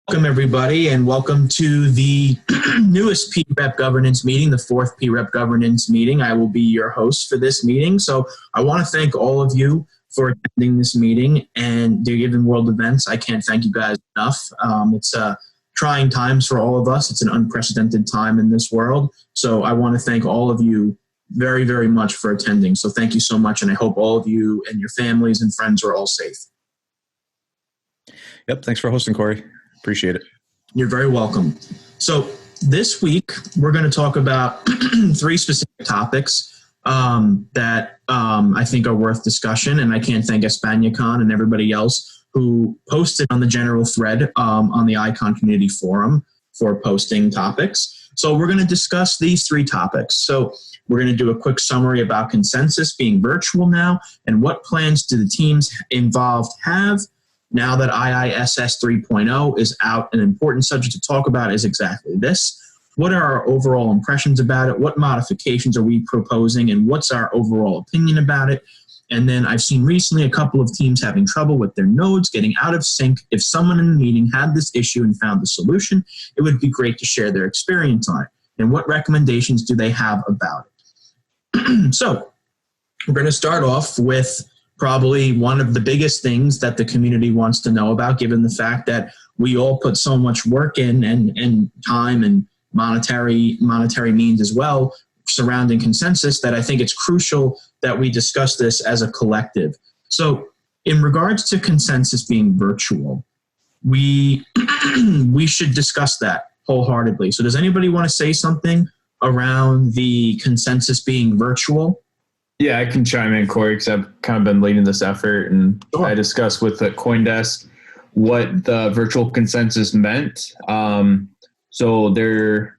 Welcome, everybody, and welcome to the newest PREP governance meeting, the fourth PREP governance meeting. I will be your host for this meeting. So I want to thank all of you for attending this meeting and given world events. I can't thank you guys enough. It's trying times for all of us. It's an unprecedented time in this world. So I want to thank all of you very, very much for attending. So thank you so much, and I hope all of you and your families and friends are all safe. Yep, thanks for hosting, Corey. Appreciate it. You're very welcome. So this week, we're going to talk about three specific topics that I think are worth discussion. And I can't thank Espanicon and everybody else who posted on the general thread on the ICON community forum for posting topics. So we're going to discuss these three topics. So we're going to do a quick summary about consensus being virtual now and what plans do the teams involved have now that IISS 3.0 is out. An important subject to talk about is exactly this. What are our overall impressions about it? What modifications are we proposing? And what's our overall opinion about it? And then I've seen recently a couple of teams having trouble with their nodes getting out of sync. If someone in the meeting had this issue and found the solution, it would be great to share their experience on it. And what recommendations do they have about it? So we're going to start off with probably one of the biggest things that the community wants to know about, given the fact that we all put so much work in and time and monetary means as well surrounding consensus, that I think it's crucial that we discuss this as a collective. So in regards to consensus being virtual, we should discuss that wholeheartedly. So does anybody want to say something around the consensus being virtual? Yeah, I can chime in, Corey, because I've kind of been leading this effort, and Sure. I discussed with the CoinDesk what the virtual consensus meant. So they're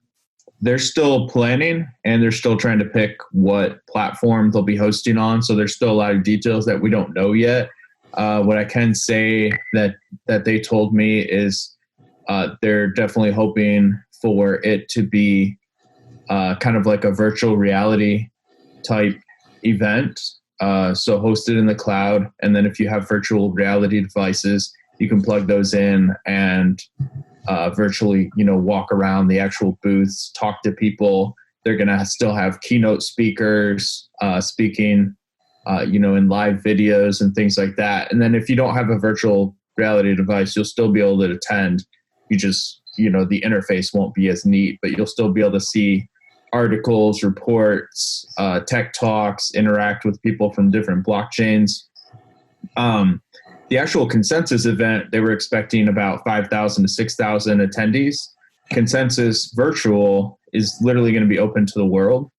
still planning, and they're still trying to pick what platform they'll be hosting on. So there's still a lot of details that we don't know yet. What I can say that they told me is they're definitely hoping for it to be kind of like a virtual reality type event, so hosted in the cloud, and then if you have virtual reality devices, you can plug those in and virtually, walk around the actual booths, talk to people. They're going to still have keynote speakers speaking, in live videos and things like that. And then if you don't have a virtual reality device, you'll still be able to attend. You just, the interface won't be as neat, but you'll still be able to see articles, reports, tech talks, interact with people from different blockchains. The actual consensus event, they were expecting about 5,000 to 6,000 attendees. Consensus virtual is literally going to be open to the world,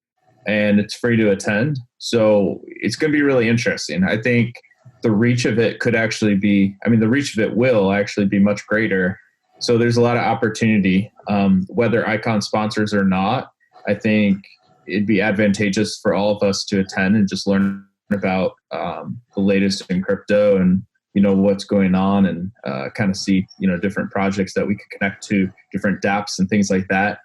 and it's free to attend. So it's going to be really interesting. I think the reach of it could actually be, the reach of it will actually be much greater. So there's a lot of opportunity, whether ICON sponsors or not. I think it'd be advantageous for all of us to attend and just learn about the latest in crypto and, what's going on, and kind of see, different projects that we could connect to, different dApps and things like that.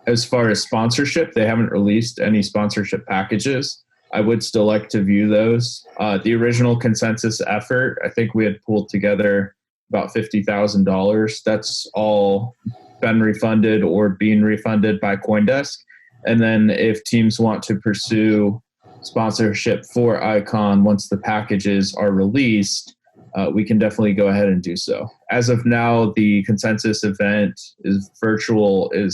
As far as sponsorship, they haven't released any sponsorship packages. I would still like to view those. The original consensus effort, I think we had pulled together about $50,000. That's all been refunded or being refunded by CoinDesk. And then if teams want to pursue sponsorship for ICON once the packages are released, we can definitely go ahead and do so. As of now, the consensus event is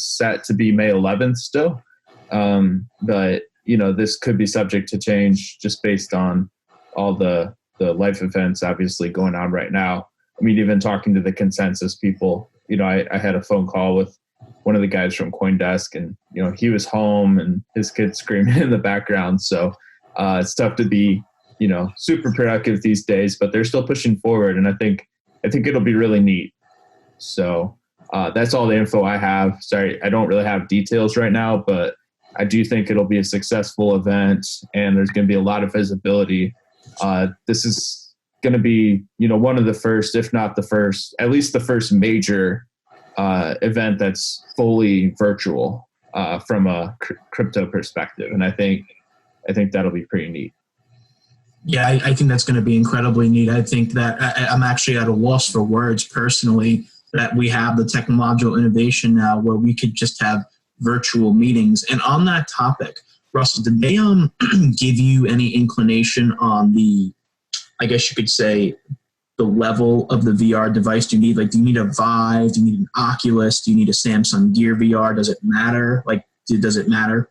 set to be May 11th still. But this could be subject to change just based on all the life events obviously going on right now. Even talking to the consensus people, I had a phone call with one of the guys from CoinDesk, and, he was home and his kids screaming in the background. So it's tough to be, super productive these days, but they're still pushing forward. And I think it'll be really neat. So that's all the info I have. Sorry, I don't really have details right now, but I do think it'll be a successful event, and there's going to be a lot of visibility. This is going to be, one of the first, if not the first, at least the first major event that's fully virtual from a crypto perspective. And I think that'll be pretty neat. Yeah, I think that's going to be incredibly neat. I think that I'm actually at a loss for words personally that we have the technological innovation now where we could just have virtual meetings. And on that topic, Russell, did they give you any inclination on the, I guess you could say, the level of the VR device? Do you need a Vive? Do you need an Oculus? Do you need a Samsung Gear VR? Does it matter? Does it matter?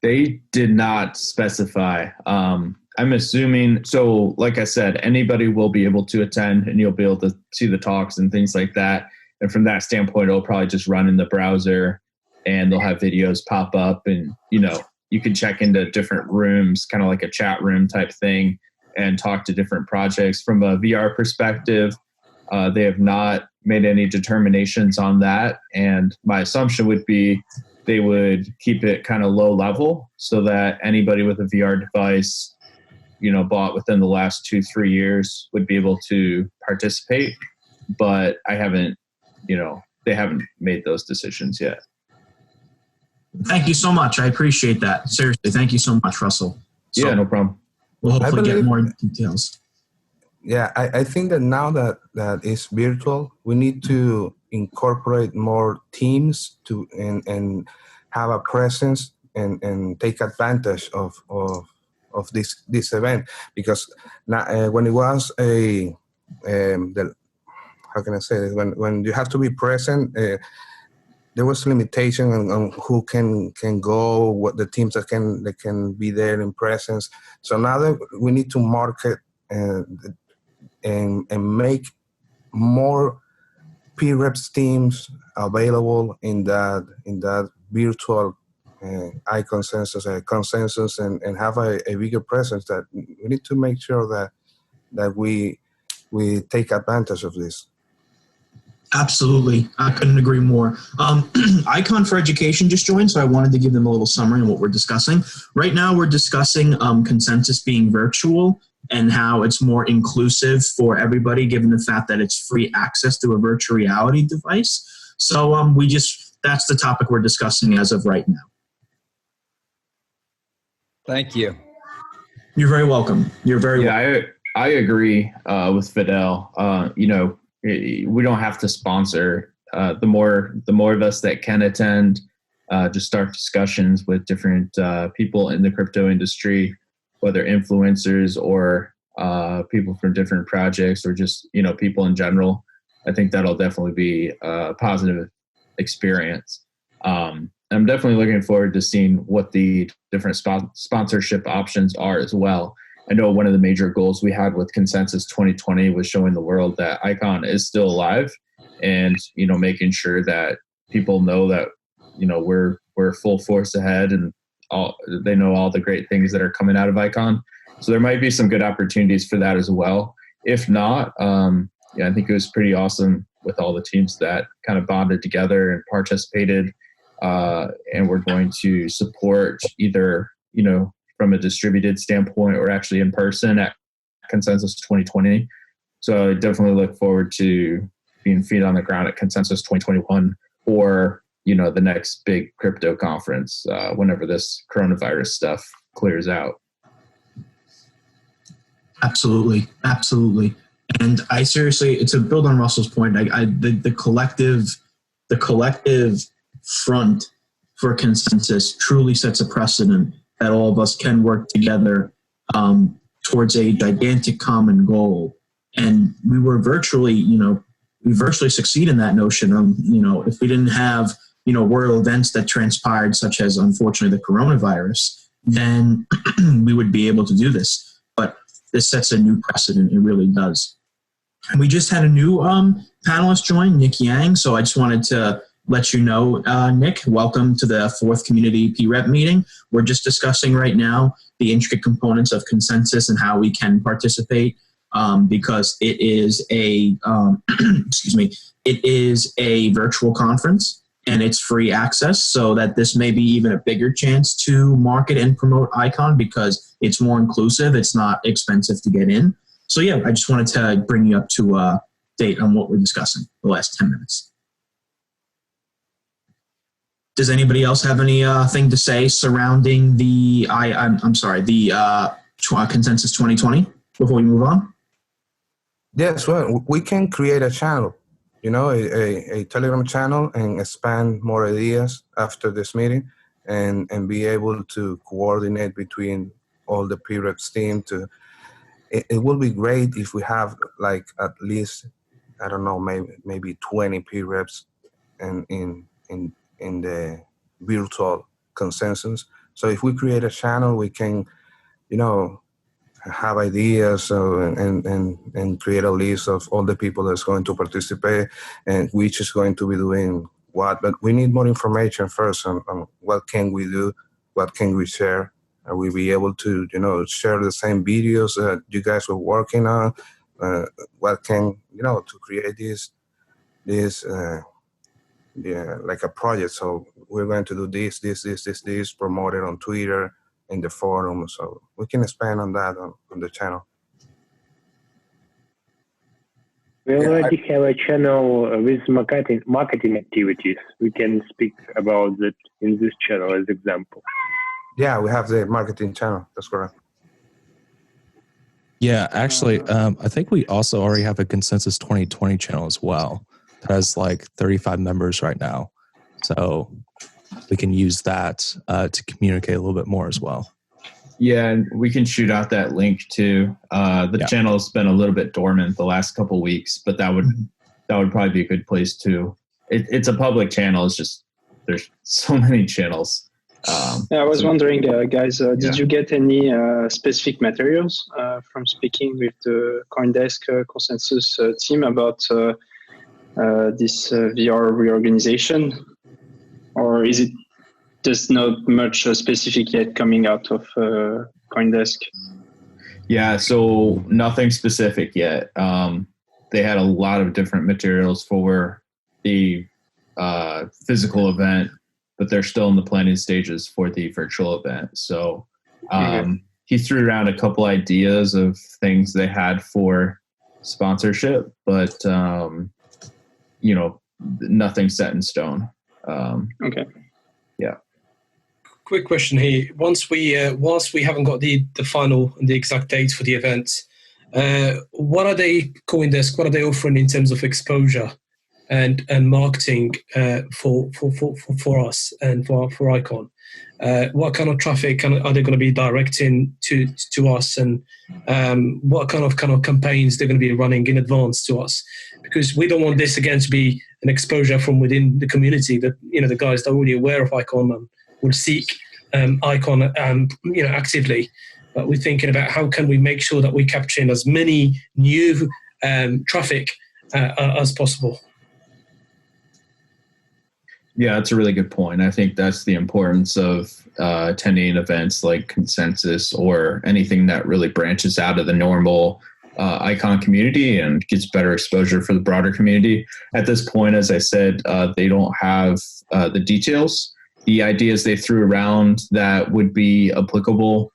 They did not specify. I'm assuming, so like I said, anybody will be able to attend and you'll be able to see the talks and things like that. And from that standpoint, it'll probably just run in the browser and they'll have videos pop up and, you can check into different rooms, kind of like a chat room type thing and talk to different projects. From a VR perspective, they have not made any determinations on that. And my assumption would be they would keep it kind of low level so that anybody with a VR device bought within the last 2-3 years would be able to participate. But I haven't, they haven't made those decisions yet. Thank you so much. I appreciate that. Seriously, thank you so much, Russell. So yeah, no problem. We'll hopefully get more details. Yeah, I think that now that it's virtual, we need to incorporate more teams and have a presence and take advantage of this event, because now, when it was how can I say this? When you have to be present, there was limitation on who can go, what the teams that can be there in presence. So now that we need to market and make more P-Reps teams available in that virtual consensus and have a bigger presence, that we need to make sure that we take advantage of this. Absolutely. I couldn't agree more. Icon for Education just joined, so I wanted to give them a little summary on what we're discussing. Right now, we're discussing consensus being virtual and how it's more inclusive for everybody, given the fact that it's free access to a virtual reality device. So that's the topic we're discussing as of right now. Thank you. You're very welcome. You're very welcome. I agree with Fidel. We don't have to sponsor. The more of us that can attend, just start discussions with different people in the crypto industry, whether influencers or people from different projects or just people in general. I think that'll definitely be a positive experience. I'm definitely looking forward to seeing what the different sponsorship options are as well. I know one of the major goals we had with Consensus 2020 was showing the world that ICON is still alive, and making sure that people know that we're full force ahead, and they know all the great things that are coming out of ICON. So there might be some good opportunities for that as well. If not, I think it was pretty awesome with all the teams that kind of bonded together and participated, and we're going to support either from a distributed standpoint or actually in person at Consensus 2020. So I definitely look forward to being feet on the ground at Consensus 2021 or, the next big crypto conference whenever this coronavirus stuff clears out. Absolutely. Absolutely. And I seriously, to build on Russell's point, the collective front for Consensus truly sets a precedent that all of us can work together towards a gigantic common goal. And we were virtually, we virtually succeed in that notion of, if we didn't have, world events that transpired, such as unfortunately the coronavirus, then we would be able to do this. But this sets a new precedent. It really does. And we just had a new panelist join, Nick Yang. So I just wanted to let you know, Nick, welcome to the 4th Community P-Rep meeting. We're just discussing right now the intricate components of Consensus and how we can participate, because it is a, it is a virtual conference and it's free access, so that this may be even a bigger chance to market and promote ICON because it's more inclusive. It's not expensive to get in. So yeah, I just wanted to bring you up to date on what we're discussing the last 10 minutes. Does anybody else have anything to say surrounding the Consensus 2020 before we move on? Yes, well, we can create a channel, a Telegram channel, and expand more ideas after this meeting, and be able to coordinate between all the pre-reps team. It will be great if we have like at least, I don't know, maybe 20 pre-reps in the virtual consensus. So if we create a channel, we can, have ideas and create a list of all the people that's going to participate and which is going to be doing what. But we need more information first on what can we do, what can we share. Are we be able to, share the same videos that you guys were working on? What can, to create this like a project. So we're going to do this, promote it on Twitter, in the forum, so we can expand on that on the channel. We already have a channel with marketing activities. We can speak about that in this channel as example. Yeah, we have the marketing channel. That's correct. Yeah, actually, I think we also already have a Consensus 2020 channel as well. It has like 35 members right now. So we can use that to communicate a little bit more as well. Yeah, and we can shoot out that link too. The channel's been a little bit dormant the last couple of weeks, but that would probably be a good place too. It's a public channel. It's just there's so many channels. I was wondering, guys, did you get any specific materials from speaking with the CoinDesk consensus team about this VR reorganization? Or is it just not much specific yet coming out of CoinDesk? Yeah, so nothing specific yet. They had a lot of different materials for the physical event, but they're still in the planning stages for the virtual event. So he threw around a couple ideas of things they had for sponsorship, but nothing set in stone. Okay. Yeah. Quick question here. Whilst we haven't got the final and the exact dates for the event, what are they CoinDesk? What are they offering in terms of exposure and marketing for us and for Icon? What kind of traffic are they going to be directing to us, and what kind of campaigns they're going to be running in advance to us? Because we don't want this again to be an exposure from within the community that the guys that are already aware of Icon and will seek Icon actively. But we're thinking about how can we make sure that we capture as many new traffic as possible. Yeah, that's a really good point. I think that's the importance of attending events like Consensus or anything that really branches out of the normal Icon community and gets better exposure for the broader community. At this point, as I said, they don't have the details. The ideas they threw around that would be applicable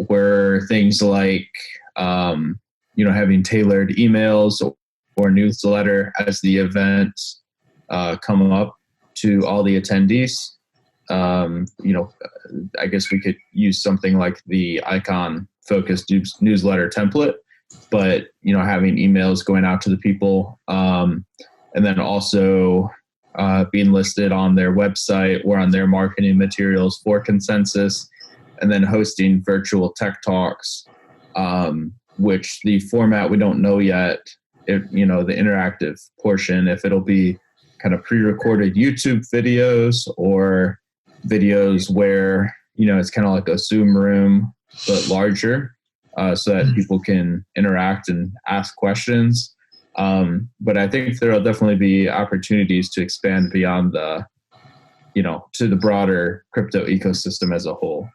were things like, having tailored emails or newsletter as the events come up to all the attendees. I guess we could use something like the Icon focused newsletter template, but having emails going out to the people, and then also being listed on their website or on their marketing materials for Consensus, and then hosting virtual tech talks, which the format we don't know yet. If the interactive portion, if it'll be kind of pre-recorded YouTube videos or videos where, it's kind of like a Zoom room, but larger, so that people can interact and ask questions. But I think there'll definitely be opportunities to expand beyond to the broader crypto ecosystem as a whole.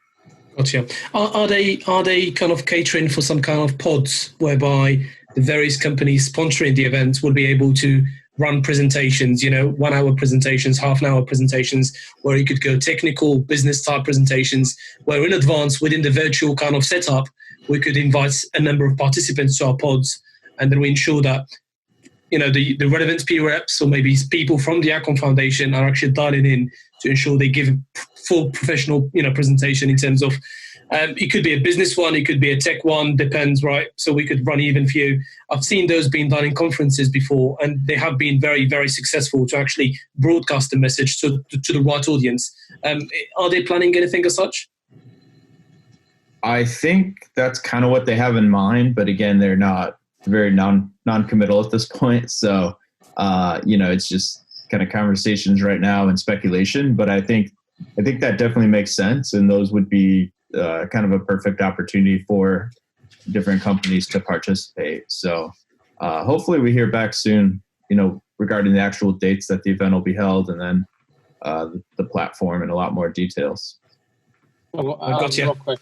Gotcha. Are they kind of catering for some kind of pods whereby the various companies sponsoring the event will be able to run presentations, 1 hour presentations, half an hour presentations, where you could go technical business type presentations, where in advance within the virtual kind of setup, we could invite a number of participants to our pods, and then we ensure that, the relevant peer reps or maybe people from the Icon Foundation are actually dialing in to ensure they give full professional, presentation in terms of It could be a business one, it could be a tech one, depends, right? So we could run even few. I've seen those being done in conferences before, and they have been very, very successful to actually broadcast the message to the right audience. Are they planning anything as such? I think that's kind of what they have in mind, but again, they're not very non-committal at this point. So, it's just kind of conversations right now and speculation, but I think that definitely makes sense. And those would be kind of a perfect opportunity for different companies to participate. So hopefully we hear back soon, regarding the actual dates that the event will be held, and then the platform and a lot more details. Well, Gotcha. Real quick,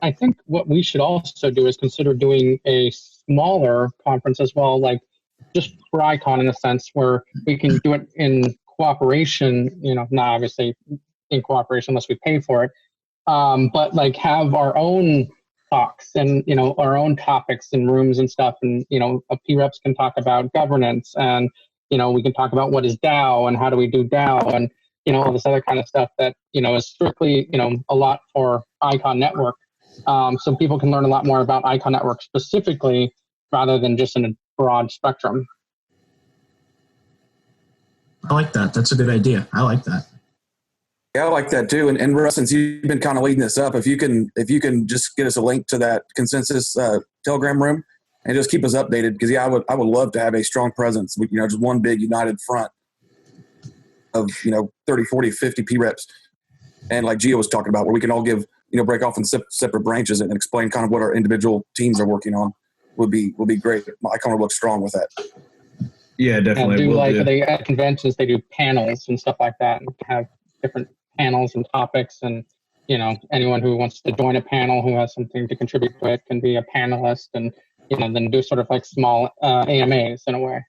I think what we should also do is consider doing a smaller conference as well, like just for ICON in a sense, where we can do it in cooperation, not obviously in cooperation unless we pay for it, but like have our own talks and, our own topics and rooms and stuff. And, P-Reps can talk about governance, and, we can talk about what is DAO and how do we do DAO and, all this other kind of stuff that, is strictly, a lot for ICON Network. So people can learn a lot more about ICON Network specifically rather than just in a broad spectrum. I like that. That's a good idea. I like that. Yeah, I like that too. And Russ, since you've been kind of leading this up, if you can just get us a link to that consensus Telegram room and just keep us updated, because I would love to have a strong presence. Just one big united front of 30, 40, 50 P-Reps, and like Gio was talking about, where we can all give break off in separate branches and explain kind of what our individual teams are working on would be great. ICON would look strong with that. Yeah, definitely. At conventions they do panels and stuff like that, and have different panels and topics, and anyone who wants to join a panel who has something to contribute to it can be a panelist, and then do sort of like small AMAs in a way.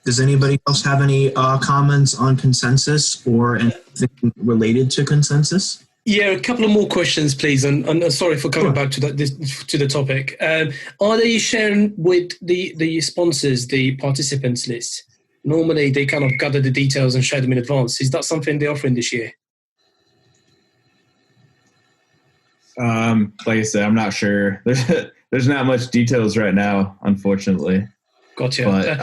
Does anybody else have any comments on consensus or anything related to consensus? Yeah, a couple of more questions, please. And sorry for coming back to to the topic. Are they sharing with the sponsors the participants list? Normally, they kind of gather the details and share them in advance. Is that something they're offering this year? Like I said, I'm not sure. There's not much details right now, unfortunately. Gotcha. But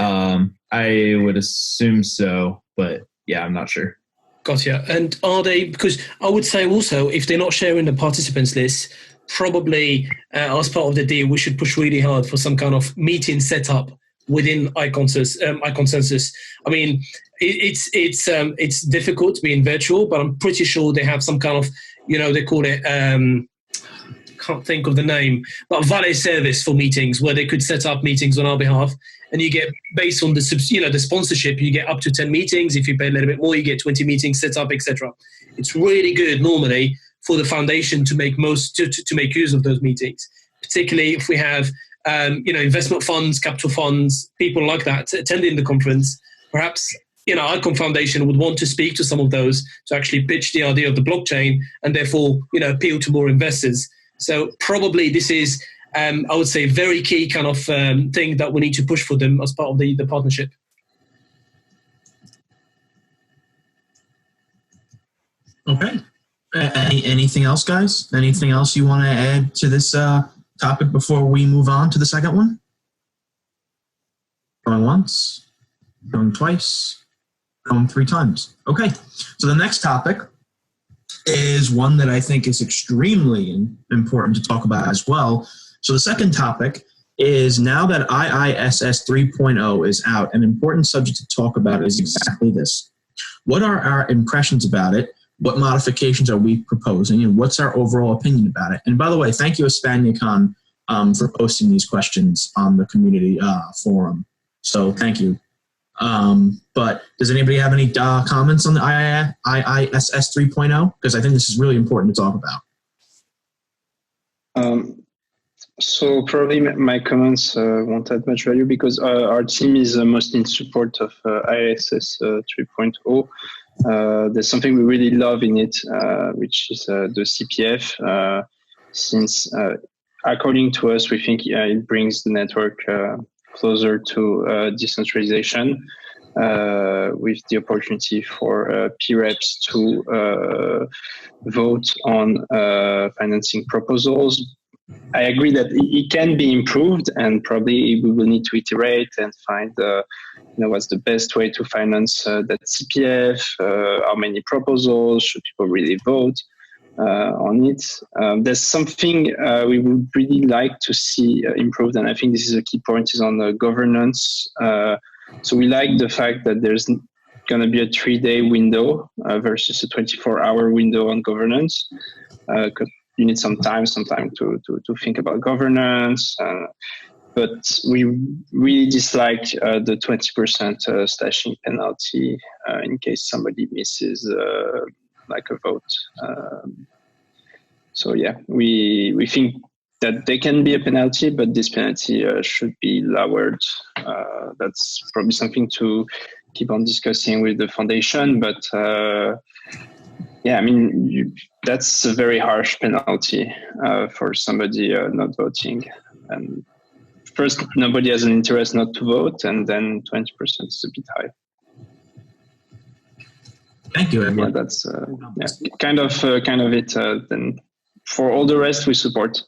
I would assume so. But yeah, I'm not sure. Gotcha. And are they, because I would say also, if they're not sharing the participants list, probably as part of the deal, we should push really hard for some kind of meeting setup within ICONsensus. I mean, it's difficult being virtual, but I'm pretty sure they have some kind of, they call it, can't think of the name, but valet service for meetings, where they could set up meetings on our behalf. And you get, based on the sponsorship, you get up to 10 meetings. If you pay a little bit more, you get 20 meetings set up, etc. It's really good normally for the foundation to make to make use of those meetings, particularly if we have investment funds, capital funds, people like that attending the conference. Perhaps ICON Foundation would want to speak to some of those to actually pitch the idea of the blockchain and therefore appeal to more investors. So probably this is, I would say, very key kind of thing that we need to push for them as part of the partnership. Okay. Anything else, guys? Anything else you want to add to this topic before we move on to the second one? Going once, going twice, going 3 times. Okay. So the next topic is one that I think is extremely important to talk about as well. So the second topic is, now that IISS 3.0 is out, an important subject to talk about is exactly this. What are our impressions about it? What modifications are we proposing? And what's our overall opinion about it? And by the way, thank you, Espanicon, for posting these questions on the community forum. So thank you. But does anybody have any comments on the IISS 3.0? Because I think this is really important to talk about. So probably my comments won't add much value, because our team is mostly in support of IISS 3.0. There's something we really love in it, which is the CPF, since according to us, we think it brings the network closer to decentralization. with the opportunity for P-reps to vote on financing proposals. I agree that it can be improved, and probably we will need to iterate and find what's the best way to finance that CPF, how many proposals, should people really vote on it. There's something we would really like to see improved, and I think this is a key point, is on the governance. So we like the fact that there's going to be a 3-day window versus a 24-hour window on governance, because you need some time to think about governance. But we really dislike the 20% slashing penalty in case somebody misses like a vote. So yeah, we think that there can be a penalty, but this penalty should be lowered. That's probably something to keep on discussing with the foundation, but yeah, I mean, that's a very harsh penalty for somebody not voting. And first, nobody has an interest not to vote, and then 20% is a bit high. Thank you, Edward. Yeah, that's kind of it. Then for all the rest, we support.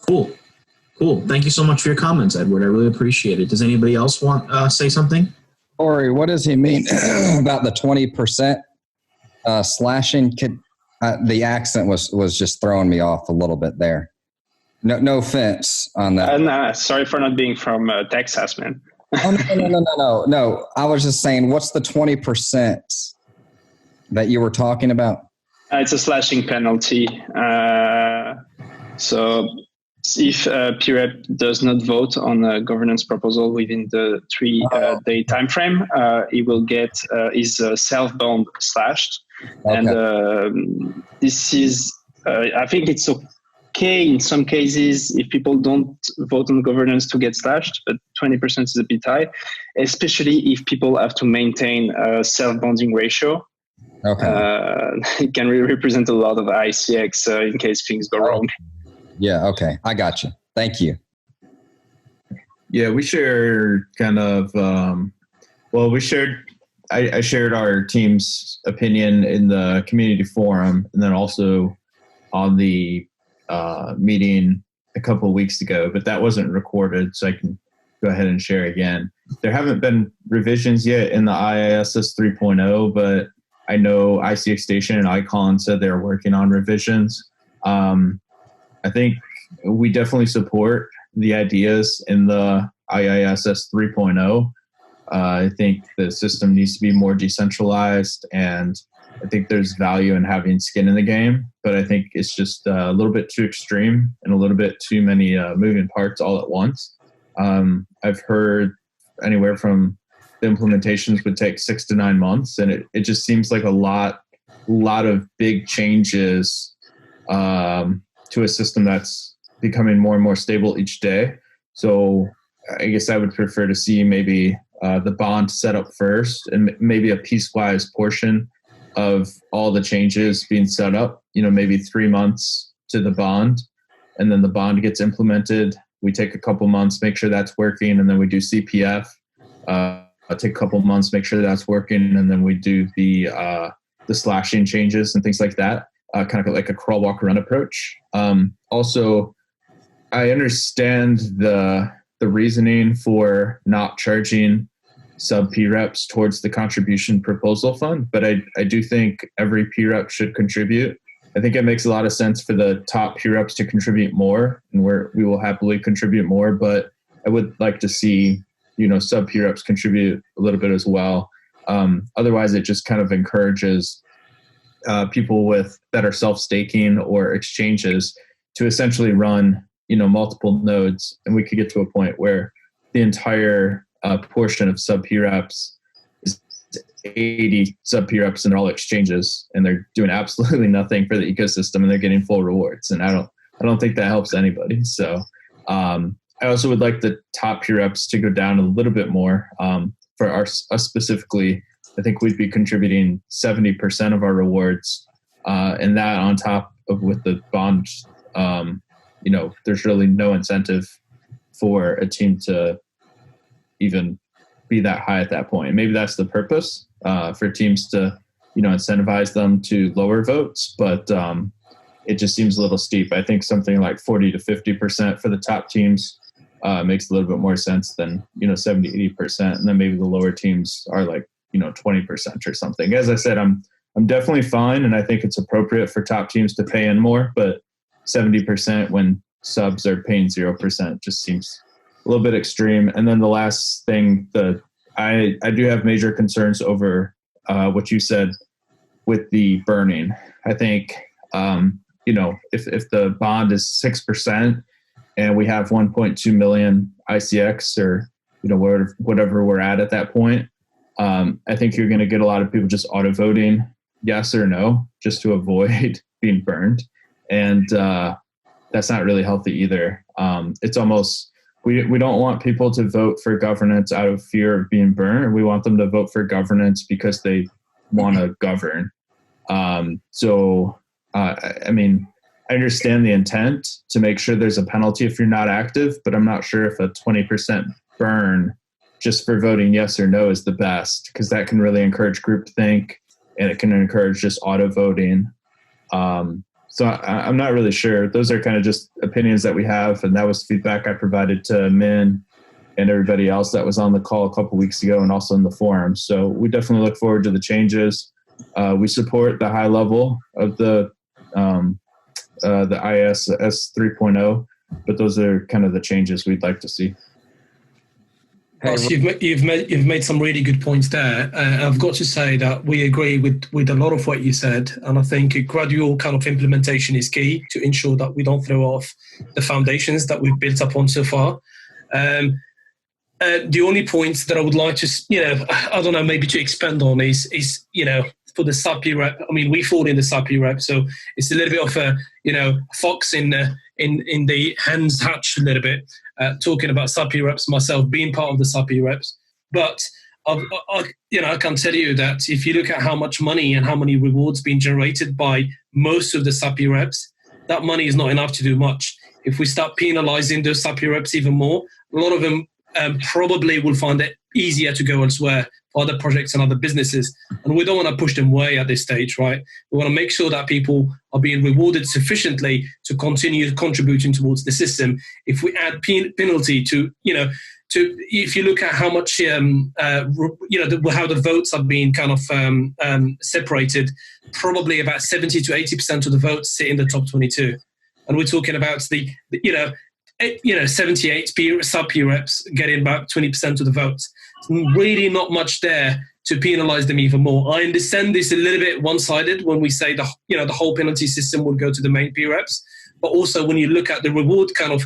Cool. Thank you so much for your comments, Edward. I really appreciate it. Does anybody else want say something? Ori, what does he mean about the 20% slashing? The accent was just throwing me off a little bit there. No offense on that. Sorry for not being from Texas, man. Oh, no. I was just saying, what's the 20% that you were talking about? It's a slashing penalty. So if PREP does not vote on a governance proposal within the 3-day time frame, he will get his self-bond slashed. Okay. And this is, I think it's okay in some cases if people don't vote on governance to get slashed, but 20% is a bit high, especially if people have to maintain a self-bonding ratio. Okay. It can really represent a lot of ICX in case things go wrong. Yeah, okay. I got you. Thank you. Yeah, we share kind of, I shared our team's opinion in the community forum, and then also on the meeting a couple of weeks ago, but that wasn't recorded, so I can go ahead and share again. There haven't been revisions yet in the IISS 3.0, but I know ICONation and ICON said they're working on revisions. I think we definitely support the ideas in the IISS 3.0. I think the system needs to be more decentralized, and I think there's value in having skin in the game, but I think it's just a little bit too extreme and a little bit too many moving parts all at once. I've heard anywhere from the implementations would take 6 to 9 months, and it just seems like a lot of big changes to a system that's becoming more and more stable each day. So I guess I would prefer to see maybe the bond set up first, and maybe a piecewise portion of all the changes being set up, maybe 3 months to the bond, and then the bond gets implemented. We take a couple months, make sure that's working, and then we do CPF. Take a couple months, make sure that's working, and then we do the slashing changes and things like that, kind of like a crawl, walk, run approach. Also, I understand the reasoning for not charging sub P-reps towards the contribution proposal fund, but I do think every P-rep should contribute. I think it makes a lot of sense for the top P-reps to contribute more, and we will happily contribute more, but I would like to see sub P-reps contribute a little bit as well. Otherwise, it just kind of encourages people that are self-staking or exchanges to essentially run multiple nodes, and we could get to a point where the entire portion of sub P-reps is 80 sub P-reps, and they're all exchanges, and they're doing absolutely nothing for the ecosystem, and they're getting full rewards. And I don't think that helps anybody. So I also would like the top P-reps to go down a little bit more. For us specifically, I think we'd be contributing 70% of our rewards, and that on top of with the bond. There's really no incentive for a team to even be that high at that point. Maybe that's the purpose for teams to, incentivize them to lower votes, but it just seems a little steep. I think something like 40 to 50% for the top teams makes a little bit more sense than 70, 80%, and then maybe the lower teams are like 20% or something. As I said, I'm definitely fine, and I think it's appropriate for top teams to pay in more, but 70% when subs are paying 0% just seems a little bit extreme. And then the last thing, I do have major concerns over what you said with the burning. I think if the bond is 6% and we have 1.2 million ICX or whatever we're at that point, I think you're going to get a lot of people just auto voting yes or no just to avoid being burned, and that's not really healthy either. It's almost we don't want people to vote for governance out of fear of being burned. We want them to vote for governance because they want to govern. I understand the intent to make sure there's a penalty if you're not active, but I'm not sure if a 20% burn just for voting yes or no is the best, because that can really encourage groupthink and it can encourage just auto voting. So I'm not really sure. Those are kind of just opinions that we have, and that was feedback I provided to Min and everybody else that was on the call a couple weeks ago and also in the forum. So we definitely look forward to the changes. We support the high level of the IISS 3.0, but those are kind of the changes we'd like to see. Ross, you've made some really good points there. I've got to say that we agree with a lot of what you said, and I think a gradual kind of implementation is key to ensure that we don't throw off the foundations that we've built up on so far. The only point that I would like to, maybe to expand on is for the SAPI rep. I mean, we fall in the SAPI rep, so it's a little bit of a fox in the hen's hatch a little bit. Talking about SAPI reps myself, being part of the SAPI reps, but I can tell you that if you look at how much money and how many rewards being generated by most of the SAPI reps, that money is not enough to do much. If we start penalizing those SAPI reps even more, a lot of them probably will find it easier to go elsewhere for other projects and other businesses. And we don't want to push them away at this stage, right? We want to make sure that people are being rewarded sufficiently to continue contributing towards the system. If we add penalty to if you look at how much, how the votes are being kind of separated, probably about 70 to 80% of the votes sit in the top 22. And we're talking about 78 sub-P reps getting about 20% of the votes. Really not much there to penalize them even more. I understand this a little bit one-sided when we say the whole penalty system would go to the main P reps, but also when you look at the reward kind of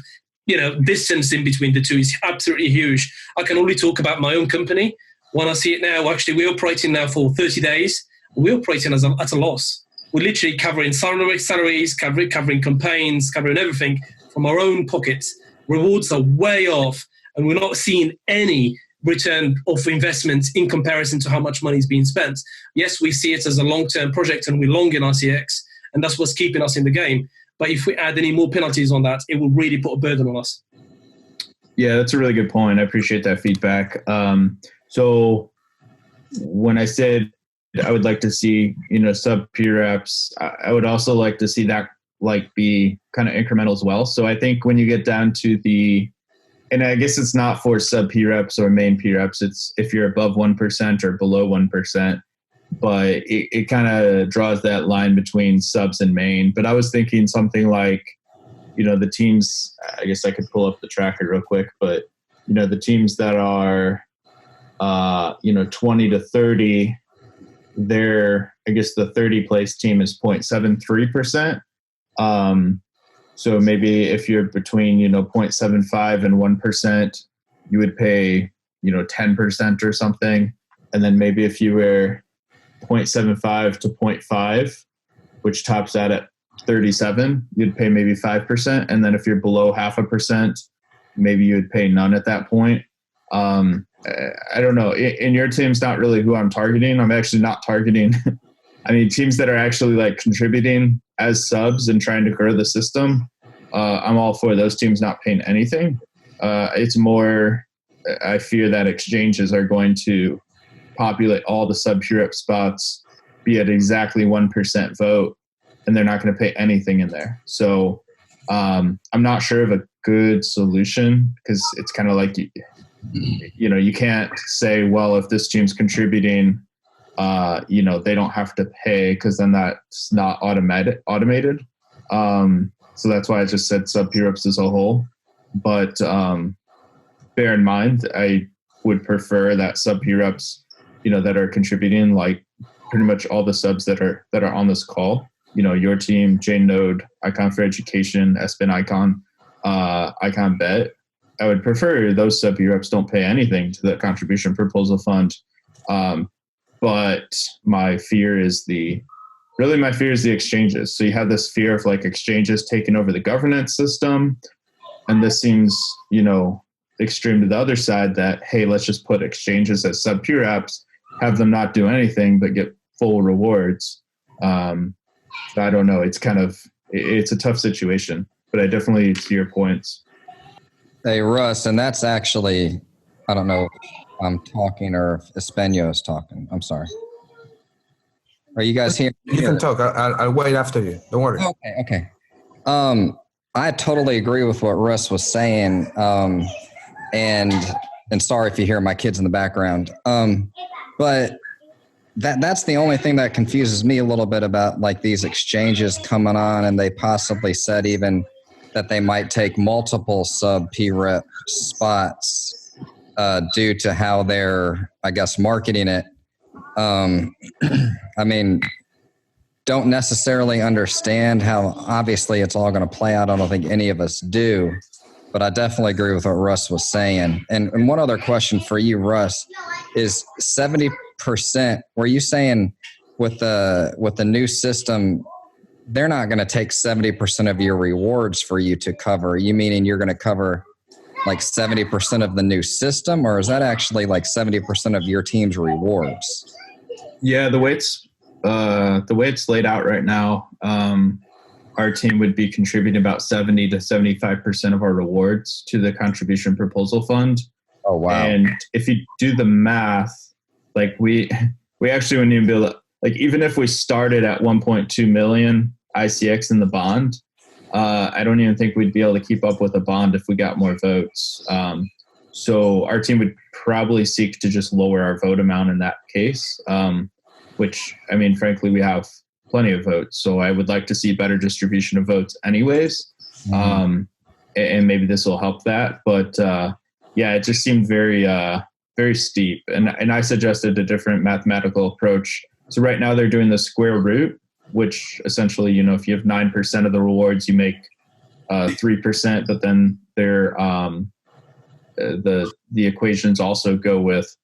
distance in between the two is absolutely huge. I can only talk about my own company. When I see it now, actually we're operating now for 30 days. We're operating at a loss. We're literally covering salaries, covering campaigns, covering everything from our own pockets. Rewards are way off, and we're not seeing any return of investment in comparison to how much money is being spent. Yes, we see it as a long-term project and we're long in RCX, and that's what's keeping us in the game. But if we add any more penalties on that, it will really put a burden on us. Yeah, that's a really good point. I appreciate that feedback. So when I said I would like to see, sub-P reps, I would also like to see that be kind of incremental as well. So I think when you get down to and I guess it's not for sub P reps or main P reps, it's if you're above 1% or below 1%, but it kind of draws that line between subs and main. But I was thinking something like, the teams, I guess I could pull up the tracker real quick, but, the teams that are, 20 to 30, I guess the 30 place team is 0.73%. So maybe if you're between, 0.75 and 1%, you would pay, 10% or something. And then maybe if you were 0.75 to 0.5, which tops out at 37, you'd pay maybe 5%. And then if you're below 0.5%, maybe you would pay none at that point. I don't know. In your team's not really who I'm targeting. I'm actually not targeting teams that are actually contributing as subs and trying to grow the system. I'm all for those teams not paying anything. It's more I fear that exchanges are going to populate all the sub-PREP spots, be at exactly 1% vote, and they're not going to pay anything in there. So I'm not sure of a good solution, because it's kind of like, you can't say, well, if this team's contributing, they don't have to pay, because then that's not automated. So that's why I just said sub-PREPs as a whole. But bear in mind, I would prefer that sub-PREPs, that are contributing, like pretty much all the subs that are on this call, your team, Chainode, Icon for Education, Espanicon, ICONbet. I would prefer those sub-PREPs don't pay anything to the contribution proposal fund. But my fear is the exchanges. So you have this fear of like exchanges taking over the governance system. And this seems, extreme to the other side, that, hey, let's just put exchanges as sub-PREPs, have them not do anything but get full rewards. I don't know. It's a tough situation, but I definitely see your points. Hey, Russ, and that's actually, I don't know if I'm talking or if Espanio is talking. I'm sorry. Are you guys here? You can talk. I'll wait after you. Don't worry. Okay. I totally agree with what Russ was saying. And sorry if you hear my kids in the background. But that's the only thing that confuses me a little bit about like these exchanges coming on, and they possibly said even that they might take multiple sub-PREP spots due to how they're, I guess, marketing it. I mean, don't necessarily understand how obviously it's all going to play out. I don't think any of us do, but I definitely agree with what Russ was saying. And one other question for you, Russ, is 70%. Were you saying with the new system, they're not going to take 70% of your rewards for you to cover? You meaning you're going to cover like 70% of the new system, or is that actually like 70% of your team's rewards? Yeah, the way it's laid out right now, our team would be contributing about 70 to 75% of our rewards to the contribution proposal fund. Oh, wow. And if you do the math, like we actually wouldn't even be able to, like, even if we started at 1.2 million ICX in the bond, I don't even think we'd be able to keep up with a bond if we got more votes. So our team would probably seek to just lower our vote amount in that case, which, I mean, frankly, we have plenty of votes. So I would like to see better distribution of votes anyways. And maybe this will help that. But yeah, it just seemed very, very steep. And I suggested a different mathematical approach. So right now they're doing the square root, which essentially, if you have 9% of the rewards, you make 3%, but then they're, the equations also go with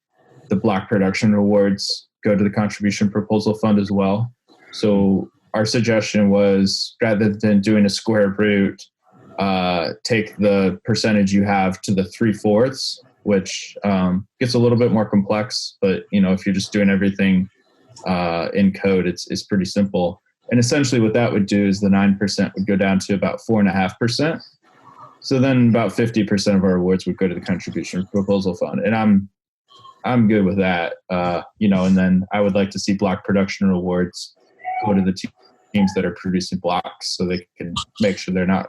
the block production rewards go to the contribution proposal fund as well. So our suggestion was, rather than doing a square root, take the percentage you have to the 3/4, which gets a little bit more complex. But if you're just doing everything in code, it's pretty simple. And essentially, what that would do is the 9% would go down to about 4.5%. So then about 50% of our rewards would go to the contribution proposal fund, and I'm good with that. And then I would like to see block production rewards go to the teams that are producing blocks, so they can make sure they're not,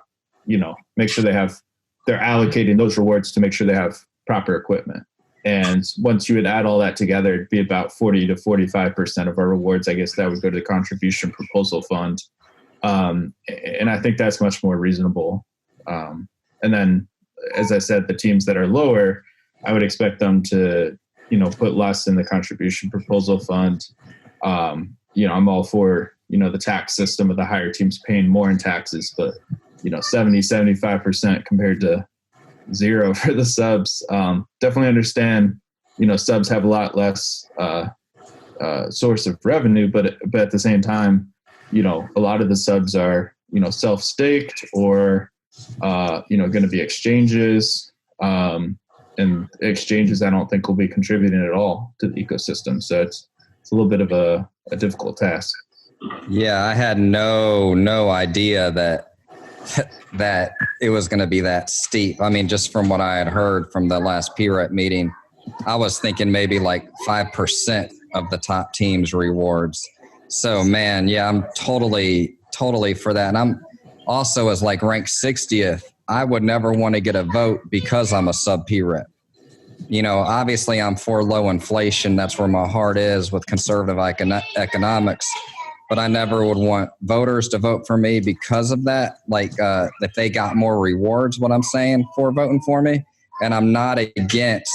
make sure they're allocating those rewards to make sure they have proper equipment. And once you would add all that together, it'd be about 40 to 45% of our rewards. I guess that would go to the contribution proposal fund. And I think that's much more reasonable. And then, as I said, the teams that are lower, I would expect them to, put less in the contribution proposal fund. I'm all for, the tax system of the higher teams paying more in taxes, but, 70, 75% compared to 0 for the subs. Definitely understand, subs have a lot less source of revenue, but at the same time, a lot of the subs are, self-staked or, going to be exchanges. And exchanges, I don't think will be contributing at all to the ecosystem. So it's a little bit of a difficult task. Yeah, I had no idea that that it was going to be that steep. I mean, just from what I had heard from the last PREP meeting, I was thinking maybe like 5% of the top teams rewards. So man, yeah, I'm totally for that. And I'm also, as like ranked 60th, I would never want to get a vote because I'm a sub PREP. You know, obviously I'm for low inflation. That's where my heart is with conservative economics. But I never would want voters to vote for me because of that. Like, if they got more rewards, what I'm saying, for voting for me. And I'm not against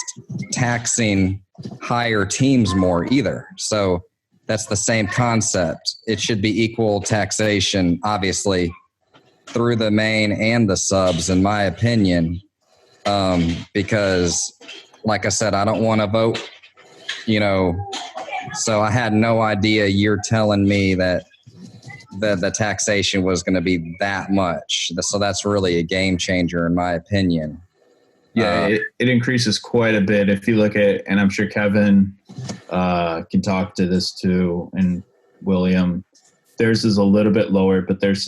taxing higher teams more either. So that's the same concept. It should be equal taxation, obviously, through the main and the subs, in my opinion. Because, like I said, I don't want to vote, you know. So I had no idea you're telling me that the taxation was going to be that much. So that's really a game changer, in my opinion. Yeah, it increases quite a bit. If you look at, and I'm sure Kevin can talk to this too, and William, theirs is a little bit lower, but theirs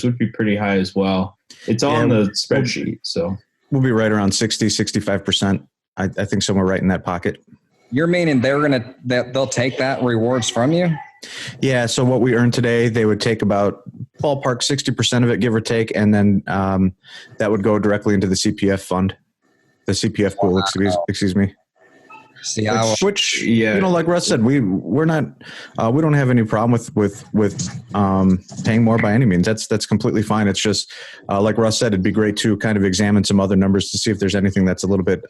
would be pretty high as well. It's on the spreadsheet, so. We'll be right around 60-65%. I think somewhere right in that pocket. You're meaning they'll take that rewards from you? Yeah. So what we earn today, they would take about ballpark 60% of it, give or take, and then that would go directly into the CPF fund, the CPF pool. Excuse me. See, which you know, like Russ said, we're not we don't have any problem with paying more by any means. That's completely fine. It's just like Russ said, it'd be great to kind of examine some other numbers to see if there's anything that's a little bit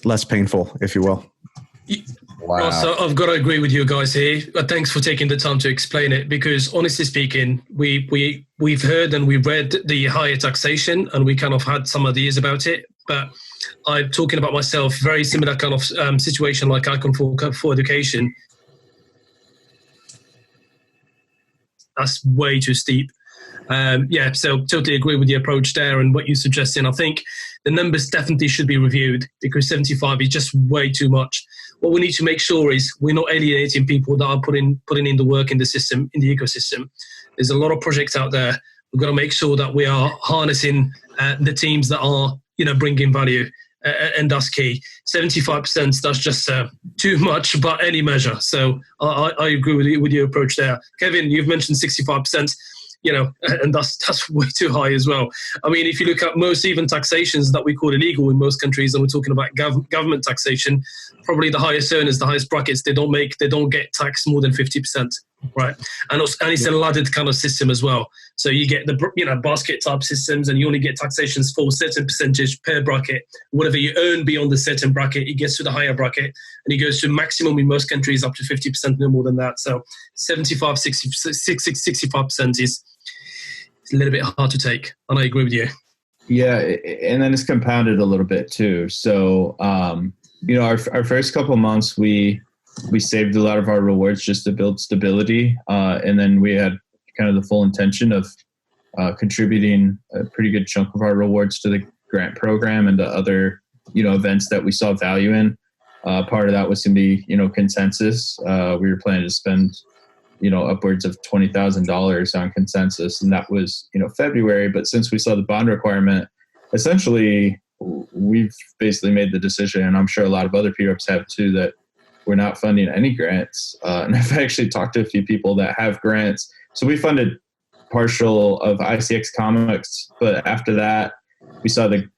less painful, if you will. Wow. So I've got to agree with you guys here. Thanks for taking the time to explain it, because honestly speaking, we've heard and we've read the higher taxation and we kind of had some ideas about it. But I'm talking about myself, very similar kind of situation like Icon for education. That's way too steep. So totally agree with the approach there and what you're suggesting. I think the numbers definitely should be reviewed because 75 is just way too much. What we need to make sure is we're not alienating people that are putting in the work in the system, in the ecosystem. There's a lot of projects out there. We've got to make sure that we are harnessing the teams that are, bringing value, and that's key. 75%, that's just too much by any measure. So I agree with your approach there. Kevin, you've mentioned 65%. And that's way too high as well. I mean, if you look at most even taxations that we call illegal in most countries, and we're talking about government taxation, probably the highest earners, the highest brackets, they don't get taxed more than 50%, right? And it's a laddered kind of system as well. So you get the basket type systems, and you only get taxations for a certain percentage per bracket. Whatever you earn beyond the certain bracket, it gets to the higher bracket, and it goes to maximum in most countries up to 50%, no more than that. So 65% is a little bit hard to take, and I agree with you. Yeah, and then it's compounded a little bit too. So, our first couple of months, we saved a lot of our rewards just to build stability, and then we had kind of the full intention of contributing a pretty good chunk of our rewards to the grant program and to other, events that we saw value in. Part of that was going to be, consensus. We were planning to spend, upwards of $20,000 on consensus, and that was, February. But since we saw the bond requirement, essentially, we've basically made the decision, and I'm sure a lot of other PREPs have too, that we're not funding any grants. And I've actually talked to a few people that have grants. So we funded partial of ICX Comics, but after that, we saw the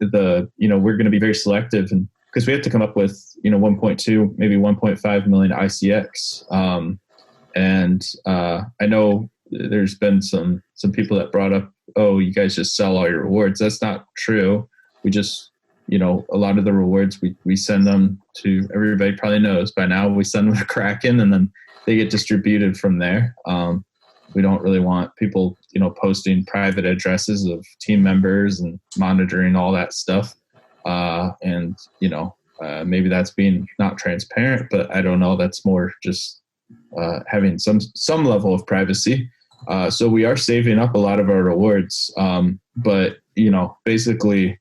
we're going to be very selective, and because we have to come up with 1.2, maybe 1.5 million ICX. And I know there's been some people that brought up, oh, you guys just sell all your rewards. That's not true. We just, a lot of the rewards, we send them to, everybody probably knows by now, we send them to Kraken, and then they get distributed from there. We don't really want people, posting private addresses of team members and monitoring all that stuff. Maybe that's being not transparent, but I don't know. That's more just having some level of privacy. So we are saving up a lot of our rewards. But, basically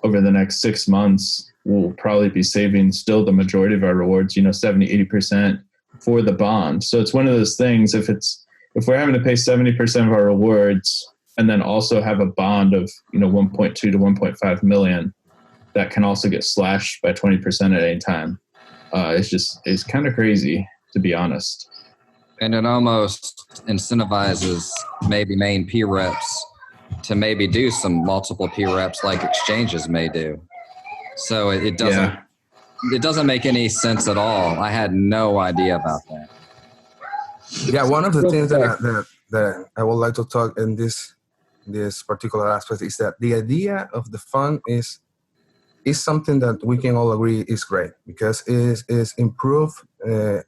over the next 6 months, we'll probably be saving still the majority of our rewards, 70, 80% for the bond. So it's one of those things, if if we're having to pay 70% of our rewards and then also have a bond of 1.2 to 1.5 million that can also get slashed by 20% at any time, it's kind of crazy, to be honest. And it almost incentivizes maybe main P reps to maybe do some multiple P reps like exchanges may do. So it doesn't make any sense at all. I had no idea about that. Yeah, one of the things that I would like to talk in this particular aspect is that the idea of the fund is something that we can all agree is great, because it is improve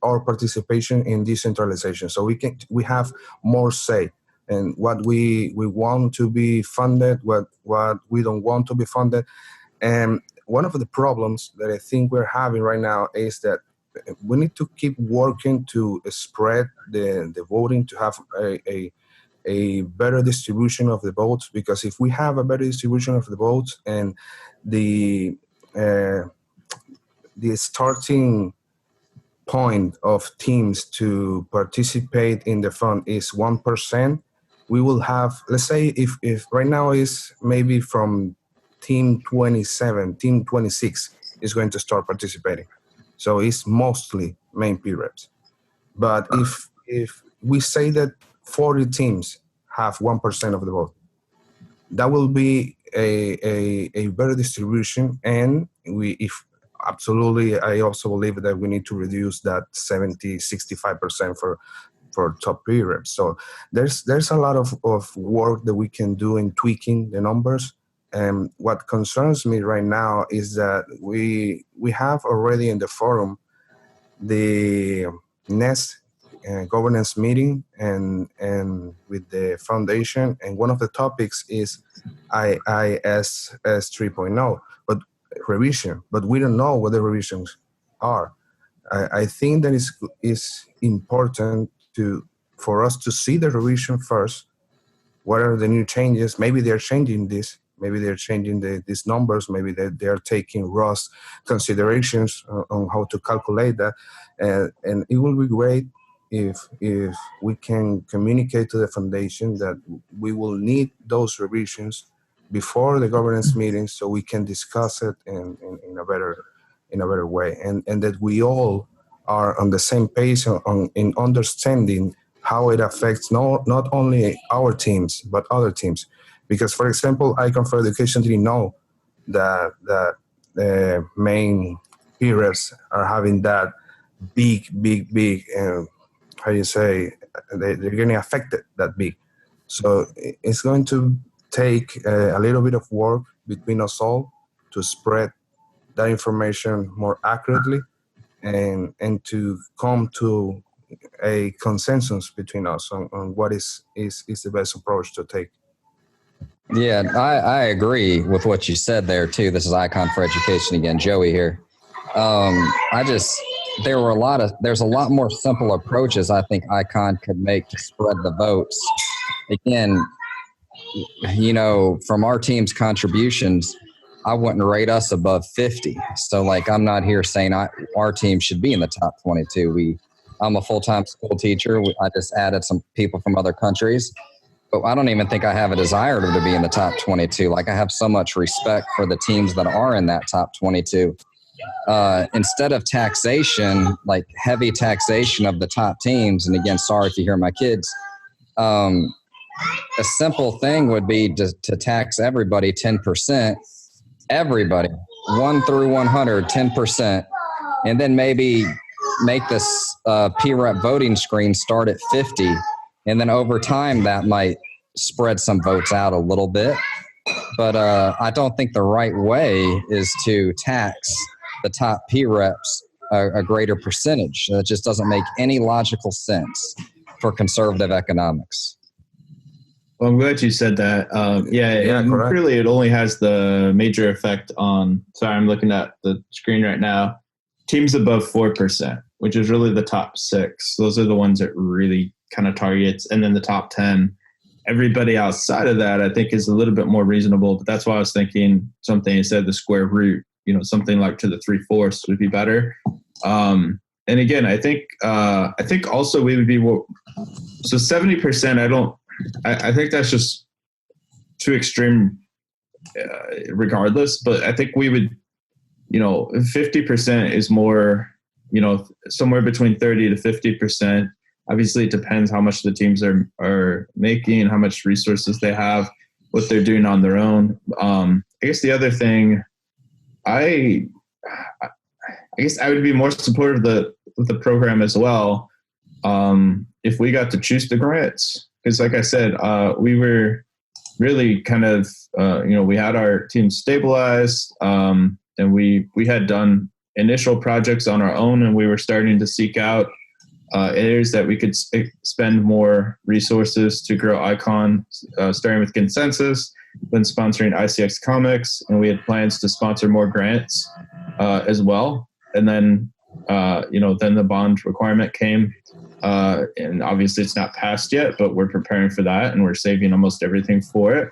our participation in decentralization. So we have more say in what we want to be funded, what we don't want to be funded. And one of the problems that I think we're having right now is that we need to keep working to spread the voting, to have a better distribution of the votes, because if we have a better distribution of the votes and the starting point of teams to participate in the fund is 1%, we will have, let's say if right now is maybe from team 27, team 26 is going to start participating. So it's mostly main P reps. But if we say that 40 teams have 1% of the vote, that will be a better distribution. And I also believe that we need to reduce that 65% for top P reps. So there's a lot of work that we can do in tweaking the numbers. And what concerns me right now is that we have already in the forum the next governance meeting and with the foundation, and one of the topics is IISS 3.0, but revision. But we don't know what the revisions are. I think that is important for us to see the revision first. What are the new changes? Maybe they're changing this. Maybe they're changing these numbers. Maybe they're taking ROS considerations on how to calculate that. And it will be great if we can communicate to the foundation that we will need those revisions before the governance meeting, so we can discuss it in a better way, and that we all are on the same page in understanding how it affects not only our teams but other teams. Because, for example, ICON for Education didn't know that the main P reps are having that big, how you say, they're getting affected that big. So it's going to take a little bit of work between us all to spread that information more accurately and to come to a consensus between us on what is the best approach to take. Yeah, I agree with what you said there too. This is Icon for Education again, Joey here. There's a lot more simple approaches I think Icon could make to spread the votes. Again, from our team's contributions, I wouldn't rate us above 50. So I'm not here saying our team should be in the top 22. I'm a full-time school teacher. I just added some people from other countries. But I don't even think I have a desire to be in the top 22. I have so much respect for the teams that are in that top 22. Instead of taxation, heavy taxation of the top teams, and again, sorry if you hear my kids, a simple thing would be to tax everybody 10%, everybody, 1 through 100, 10%, and then maybe make this P-Rep voting screen start at 50. And then over time, that might spread some votes out a little bit. But I don't think the right way is to tax the top P-Reps a greater percentage. That just doesn't make any logical sense for conservative economics. Well, I'm glad you said that. Really it only has the major effect on, sorry, I'm looking at the screen right now, teams above 4%, which is really the top 6. Those are the ones that really kind of targets, and then the top 10. Everybody outside of that, I think, is a little bit more reasonable, but that's why I was thinking something instead of the square root, something like to the 3/4 would be better. and again, I think also we would be so 70%. I think that's just too extreme, regardless. But I think we would, 50% is more, somewhere between 30 to 50%. Obviously, it depends how much the teams are making, how much resources they have, what they're doing on their own. I guess the other thing, I guess I would be more supportive of the program as well, if we got to choose the grants. Because like I said, we were really kind of, we had our team stabilized, and we had done initial projects on our own, and we were starting to seek out areas that we could spend more resources to grow ICON, starting with Consensus, then sponsoring ICX Comics, and we had plans to sponsor more grants as well. And then, then the bond requirement came, and obviously it's not passed yet, but we're preparing for that, and we're saving almost everything for it.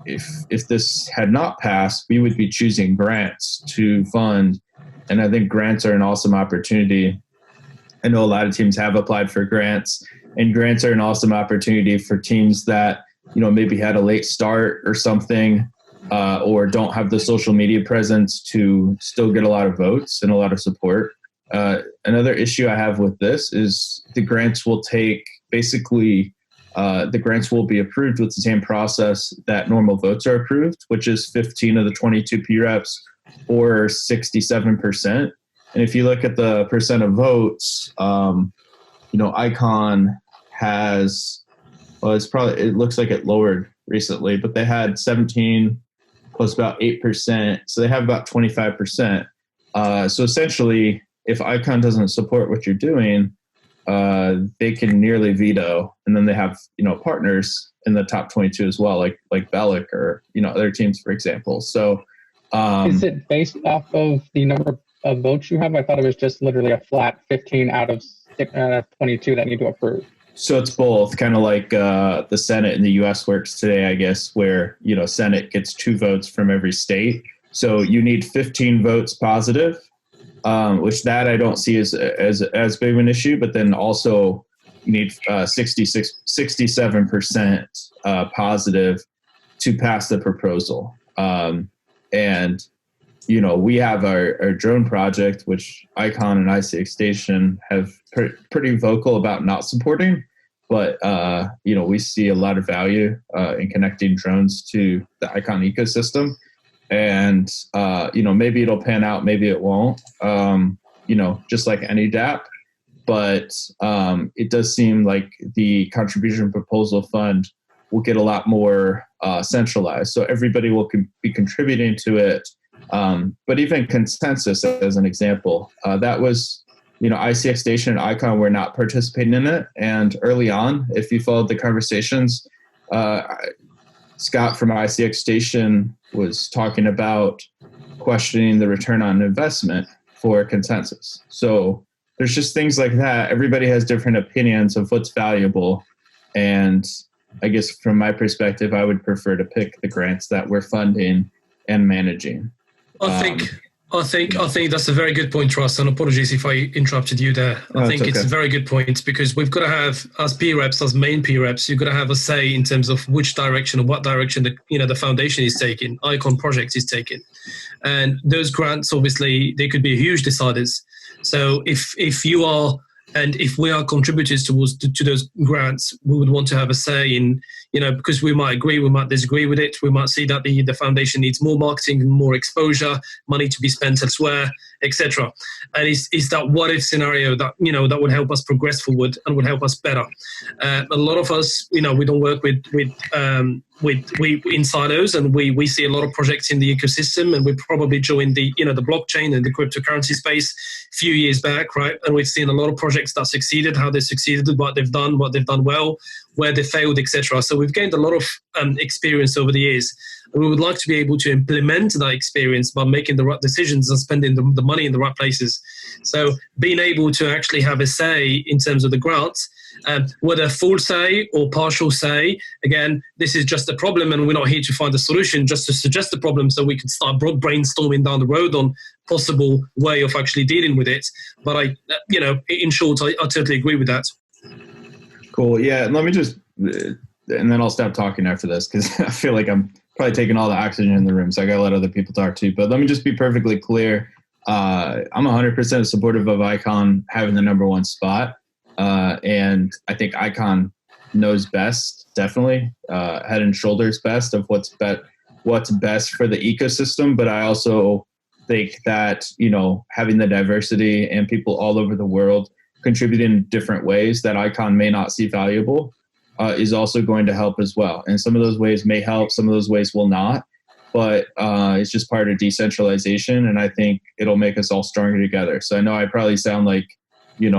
If this had not passed, we would be choosing grants to fund, and I think grants are an awesome opportunity. I know a lot of teams have applied for grants, and grants are an awesome opportunity for teams that, maybe had a late start or something, or don't have the social media presence to still get a lot of votes and a lot of support. Another issue I have with this is the grants will take, basically, the grants will be approved with the same process that normal votes are approved, which is 15 of the 22 PREPs or 67%. And if you look at the percent of votes, ICON has, it looks like it lowered recently, but they had 17 plus about 8%. So they have about 25%. So essentially, if ICON doesn't support what you're doing, they can nearly veto. And then they have, partners in the top 22 as well, like Bellic or, other teams, for example. So is it based off of the number of votes you have? I thought it was just literally a flat 15 out of 22 that need to approve. So it's both, kind of like the Senate in the U.S. works today, I guess, where, Senate gets 2 votes from every state. So you need 15 votes positive, which that I don't see as big of an issue. But then also you need 67% positive to pass the proposal. And we have our drone project, which ICON and ICX Station have pretty vocal about not supporting. But, we see a lot of value in connecting drones to the ICON ecosystem. And, maybe it'll pan out, maybe it won't, just like any DApp. But it does seem like the contribution proposal fund will get a lot more centralized. So everybody will be contributing to it. But even Consensus, as an example, that was, ICX Station and ICON were not participating in it. And early on, if you followed the conversations, Scott from ICX Station was talking about questioning the return on investment for Consensus. So there's just things like that. Everybody has different opinions of what's valuable. And I guess from my perspective, I would prefer to pick the grants that we're funding and managing. I think that's a very good point, Russ, and apologies if I interrupted you there. I think it's a very good point, because we've got to have, as PREPs, as main PREPs, you've got to have a say in terms of which direction or what direction the foundation is taking, ICON project is taking. And those grants, obviously, they could be huge deciders. So if you are, and if we are contributors to those grants, we would want to have a say in, because we might agree, we might disagree with it. We might see that the foundation needs more marketing, more exposure, money to be spent elsewhere, etc. And is that what if scenario that, that would help us progress forward and would help us better. A lot of us, we don't work with insiders, and we see a lot of projects in the ecosystem, and we probably joined the blockchain and the cryptocurrency space a few years back, right? And we've seen a lot of projects that succeeded, how they succeeded, what they've done well, where they failed, etc. So we've gained a lot of experience over the years. And we would like to be able to implement that experience by making the right decisions and spending the money in the right places. So being able to actually have a say in terms of the grants, whether full say or partial say, again, this is just a problem and we're not here to find a solution, just to suggest the problem so we can start brainstorming down the road on possible way of actually dealing with it. But in short, I totally agree with that. Cool. Yeah. Let me just, and then I'll stop talking after this because I feel like I'm probably taking all the oxygen in the room. So I got to let other people talk too. But let me just be perfectly clear. I'm 100% supportive of ICON having the number one spot. And I think ICON knows best, definitely, head and shoulders best of what's best for the ecosystem. But I also think that, having the diversity and people all over the world contribute in different ways that ICON may not see valuable is also going to help as well. And some of those ways may help, some of those ways will not. But it's just part of decentralization, and I think it'll make us all stronger together. So I know I probably sound like, I'm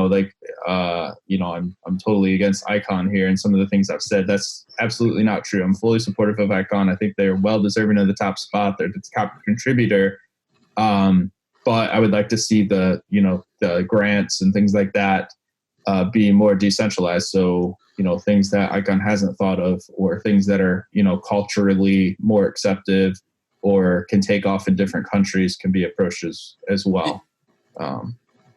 totally against ICON here and some of the things I've said. That's absolutely not true. I'm fully supportive of ICON. I think they're well deserving of the top spot. They're the top contributor. But I would like to see the grants and things like that be more decentralized. So, things that ICON hasn't thought of, or things that are, culturally more accepted or can take off in different countries can be approached as well.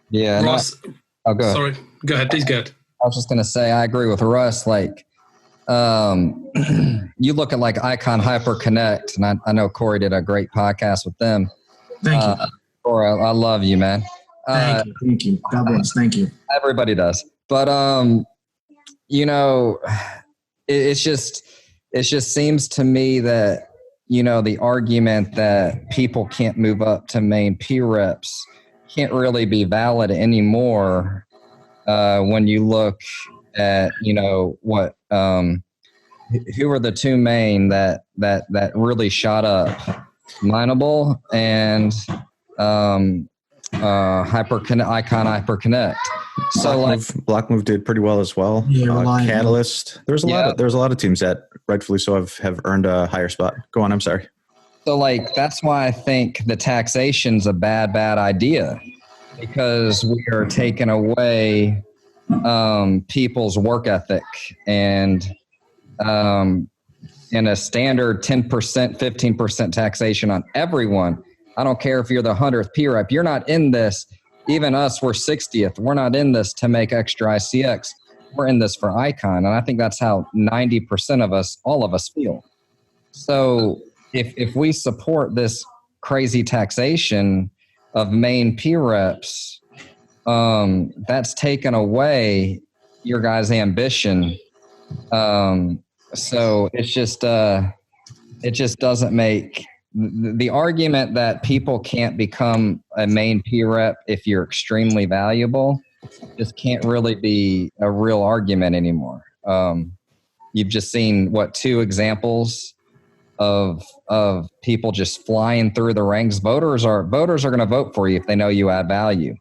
Yeah. Ross, go ahead. Sorry, go ahead. Please go ahead. I was just going to say, I agree with Russ. Like, you look at like ICON HyperConnect, and I know Corey did a great podcast with them. Thank you. Corey, I love you, man. Thank you. God bless. Thank you. Everybody does. But, it just seems to me that, the argument that people can't move up to main P reps can't really be valid anymore when you look at, what, who are the two main that really shot up? Mineable and ICON HyperConnect. So Block Move did pretty well as well. Yeah, Catalyst. There's a lot of teams that rightfully so have earned a higher spot. Go on. I'm sorry. So that's why I think the taxation's a bad idea, because we are taking away people's work ethic, and in a standard 10%, 15% taxation on everyone. I don't care if you're the 100th P rep. You're not in this. Even us, we're 60th. We're not in this to make extra ICX. We're in this for ICON. And I think that's how 90% of us, all of us feel. So if we support this crazy taxation of main P reps, that's taken away your guys' ambition. So it just doesn't make the argument that people can't become a main P rep if you're extremely valuable just can't really be a real argument anymore. You've just seen two examples of people just flying through the ranks. Voters are going to vote for you if they know you add value.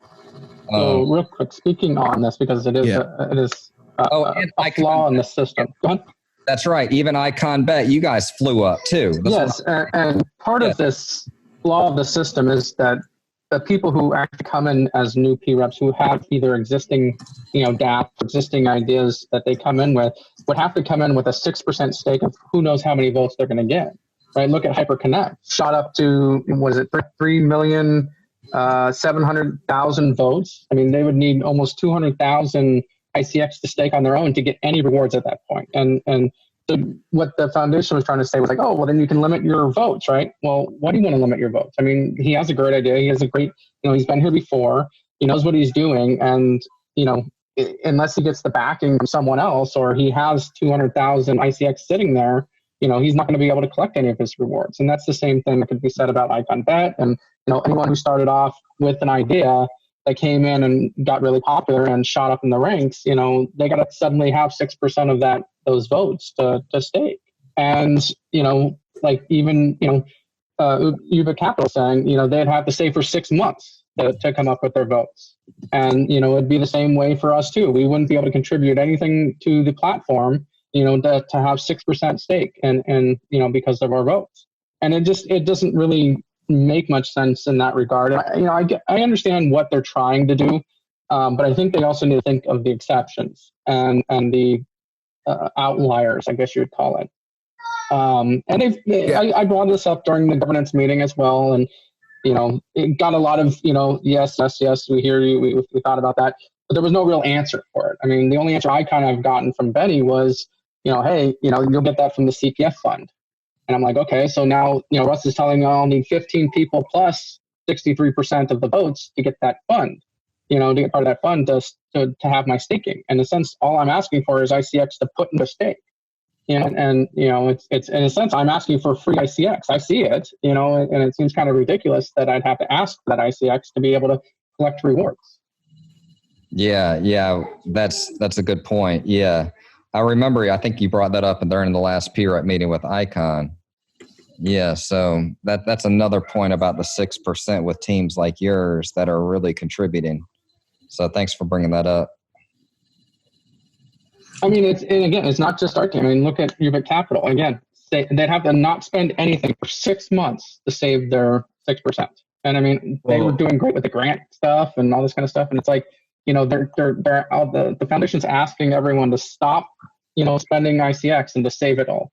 So real quick, speaking on this, because it is a flaw in the system. Go ahead. That's right. Even ICONbet, you guys flew up too. Yes, and part of this flaw of the system is that the people who actually come in as new P reps, who have either existing, DApp, existing ideas that they come in with, would have to come in with a 6% stake of who knows how many votes they're going to get. Right? Look at HyperConnect, shot up to 3,700,000 votes. I mean, they would need almost 200,000 ICX to stake on their own to get any rewards at that point. And so what the foundation was trying to say was like, oh, well, then you can limit your votes, right? Well, why do you want to limit your votes? I mean, he has a great idea. He has a great, he's been here before. He knows what he's doing. And, unless he gets the backing from someone else, or he has 200,000 ICX sitting there, he's not going to be able to collect any of his rewards. And that's the same thing that could be said about ICONbet. And, anyone who started off with an idea that came in and got really popular and shot up in the ranks, they got to suddenly have 6% of those votes to stake. And, UBIK Capital saying, they'd have to stay for 6 months to come up with their votes. And, it'd be the same way for us too. We wouldn't be able to contribute anything to the platform, to have 6% stake and because of our votes. And it doesn't really make much sense in that regard. I understand what they're trying to do, but I think they also need to think of the exceptions and the outliers, I guess you would call it. I brought this up during the governance meeting as well, and it got a lot of yes, we hear you, we thought about that, but there was no real answer for it. I mean, the only answer I kind of gotten from Benny was, hey, you'll get that from the CPF fund. And I'm like, okay, so now, Russ is telling me I'll need 15 people plus 63% of the votes to get that fund, to get part of that fund to have my staking. In a sense, all I'm asking for is ICX to put in a stake. It's in a sense, I'm asking for free ICX. I see it, and it seems kind of ridiculous that I'd have to ask for that ICX to be able to collect rewards. Yeah, that's a good point. Yeah. I remember, I think you brought that up during the last PREP meeting with Icon. Yeah, so that's another point about the 6% with teams like yours that are really contributing. So thanks for bringing that up. I mean, it's not just our team. I mean, look at UBIK Capital. Again, they'd have to not spend anything for 6 months to save their 6%. And I mean, they were doing great with the grant stuff and all this kind of stuff. And it's like, the foundation's asking everyone to stop, spending ICX and to save it all.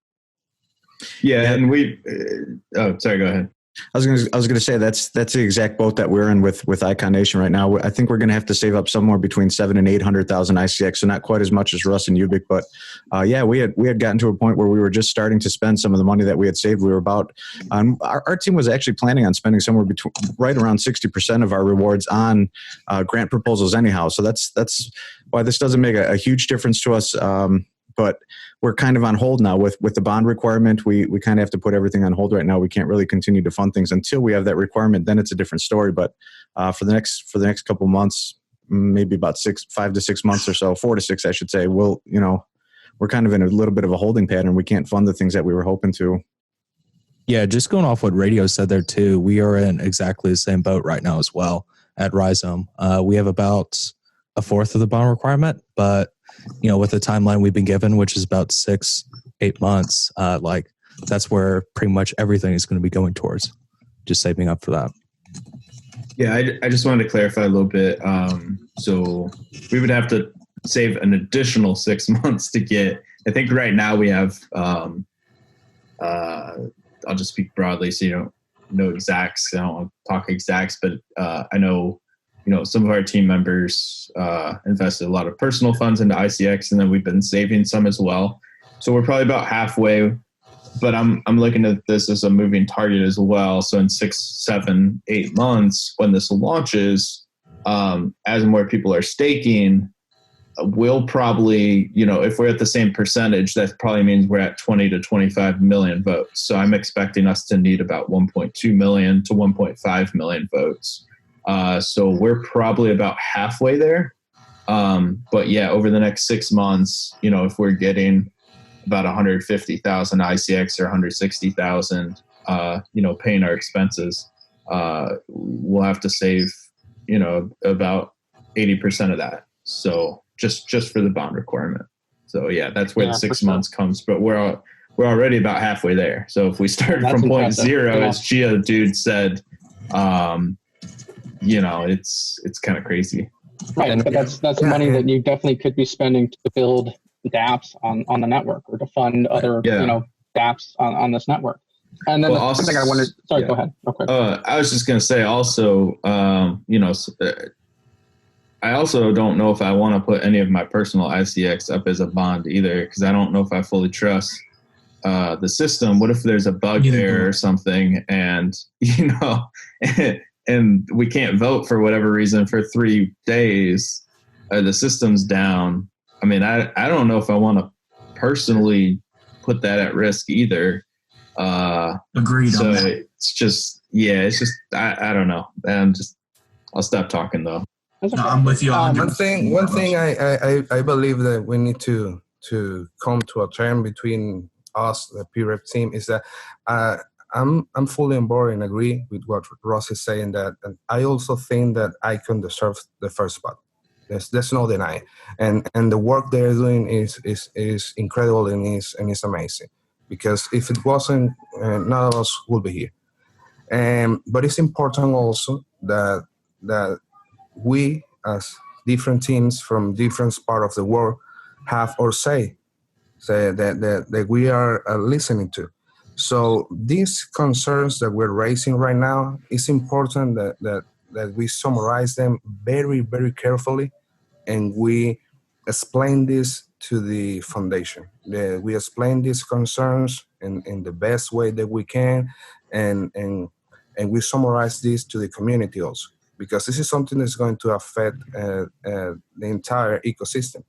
Yeah, and sorry, go ahead. I was going to say that's the exact boat that we're in with ICONation right now. I think we're going to have to save up somewhere between 700,000 and 800,000 ICX, so not quite as much as Russ and UBIK, but we had gotten to a point where we were just starting to spend some of the money that we had saved. We were about our team was actually planning on spending somewhere between right around 60% of our rewards on grant proposals anyhow. So that's why this doesn't make a huge difference to us. But we're kind of on hold now with the bond requirement. We kind of have to put everything on hold right now. We can't really continue to fund things until we have that requirement. Then it's a different story. But for the next couple months, maybe about 5 to 6 months or so, 4 to 6, I should say, we're kind of in a little bit of a holding pattern. We can't fund the things that we were hoping to. Yeah, just going off what Radio said there too, we are in exactly the same boat right now as well at RHIZOME. We have about a fourth of the bond requirement, but with the timeline we've been given, which is about 6-8 months, that's where pretty much everything is going to be going towards, just saving up for that. Yeah, I just wanted to clarify a little bit. So we would have to save an additional 6 months to get, I think right now we have, I'll just speak broadly so you don't know exacts. I don't want to talk exacts, but I know, some of our team members invested a lot of personal funds into ICX, and then we've been saving some as well. So we're probably about halfway, but I'm looking at this as a moving target as well. So in 6, 7, 8 months, when this launches, as more people are staking, we'll probably, if we're at the same percentage, that probably means we're at 20 to 25 million votes. So I'm expecting us to need about 1.2 million to 1.5 million votes. So we're probably about halfway there. But yeah, over the next 6 months, if we're getting about 150,000 ICX or 160,000, paying our expenses, we'll have to save, about 80% of that. So just for the bond requirement. So yeah, that's where the 6 months comes, but we're already about halfway there. So if we started from point zero, as Gia dude said, it's kind of crazy. Right, but that's money that you definitely could be spending to build dApps on the network or to fund other dApps on this network. And then also, something I wanted. Sorry, go ahead. Real quick. I was just going to say also, I also don't know if I want to put any of my personal ICX up as a bond either, because I don't know if I fully trust the system. What if there's a bug there or something, and and we can't vote for whatever reason for 3 days? The system's down. I mean, I don't know if I want to personally put that at risk either. Agreed. So on that. it's just I don't know. I'll stop talking though. No, I'm with you. One thing I believe that we need to come to a term between us, the PREP team, is that I'm fully on board and agree with what Ross is saying, that and I also think that ICON deserves the first spot. There's no denying, and the work they're doing is incredible and is amazing. because if it wasn't, none of us would be here. But it's important also that we, as different teams from different parts of the world, have our say that we are listening to. So these concerns that we're raising right now, it's important that we summarize them very, very carefully, and we explain this to the foundation. We explain these concerns in the best way that we can, and we summarize this to the community also, because this is something that's going to affect the entire ecosystem.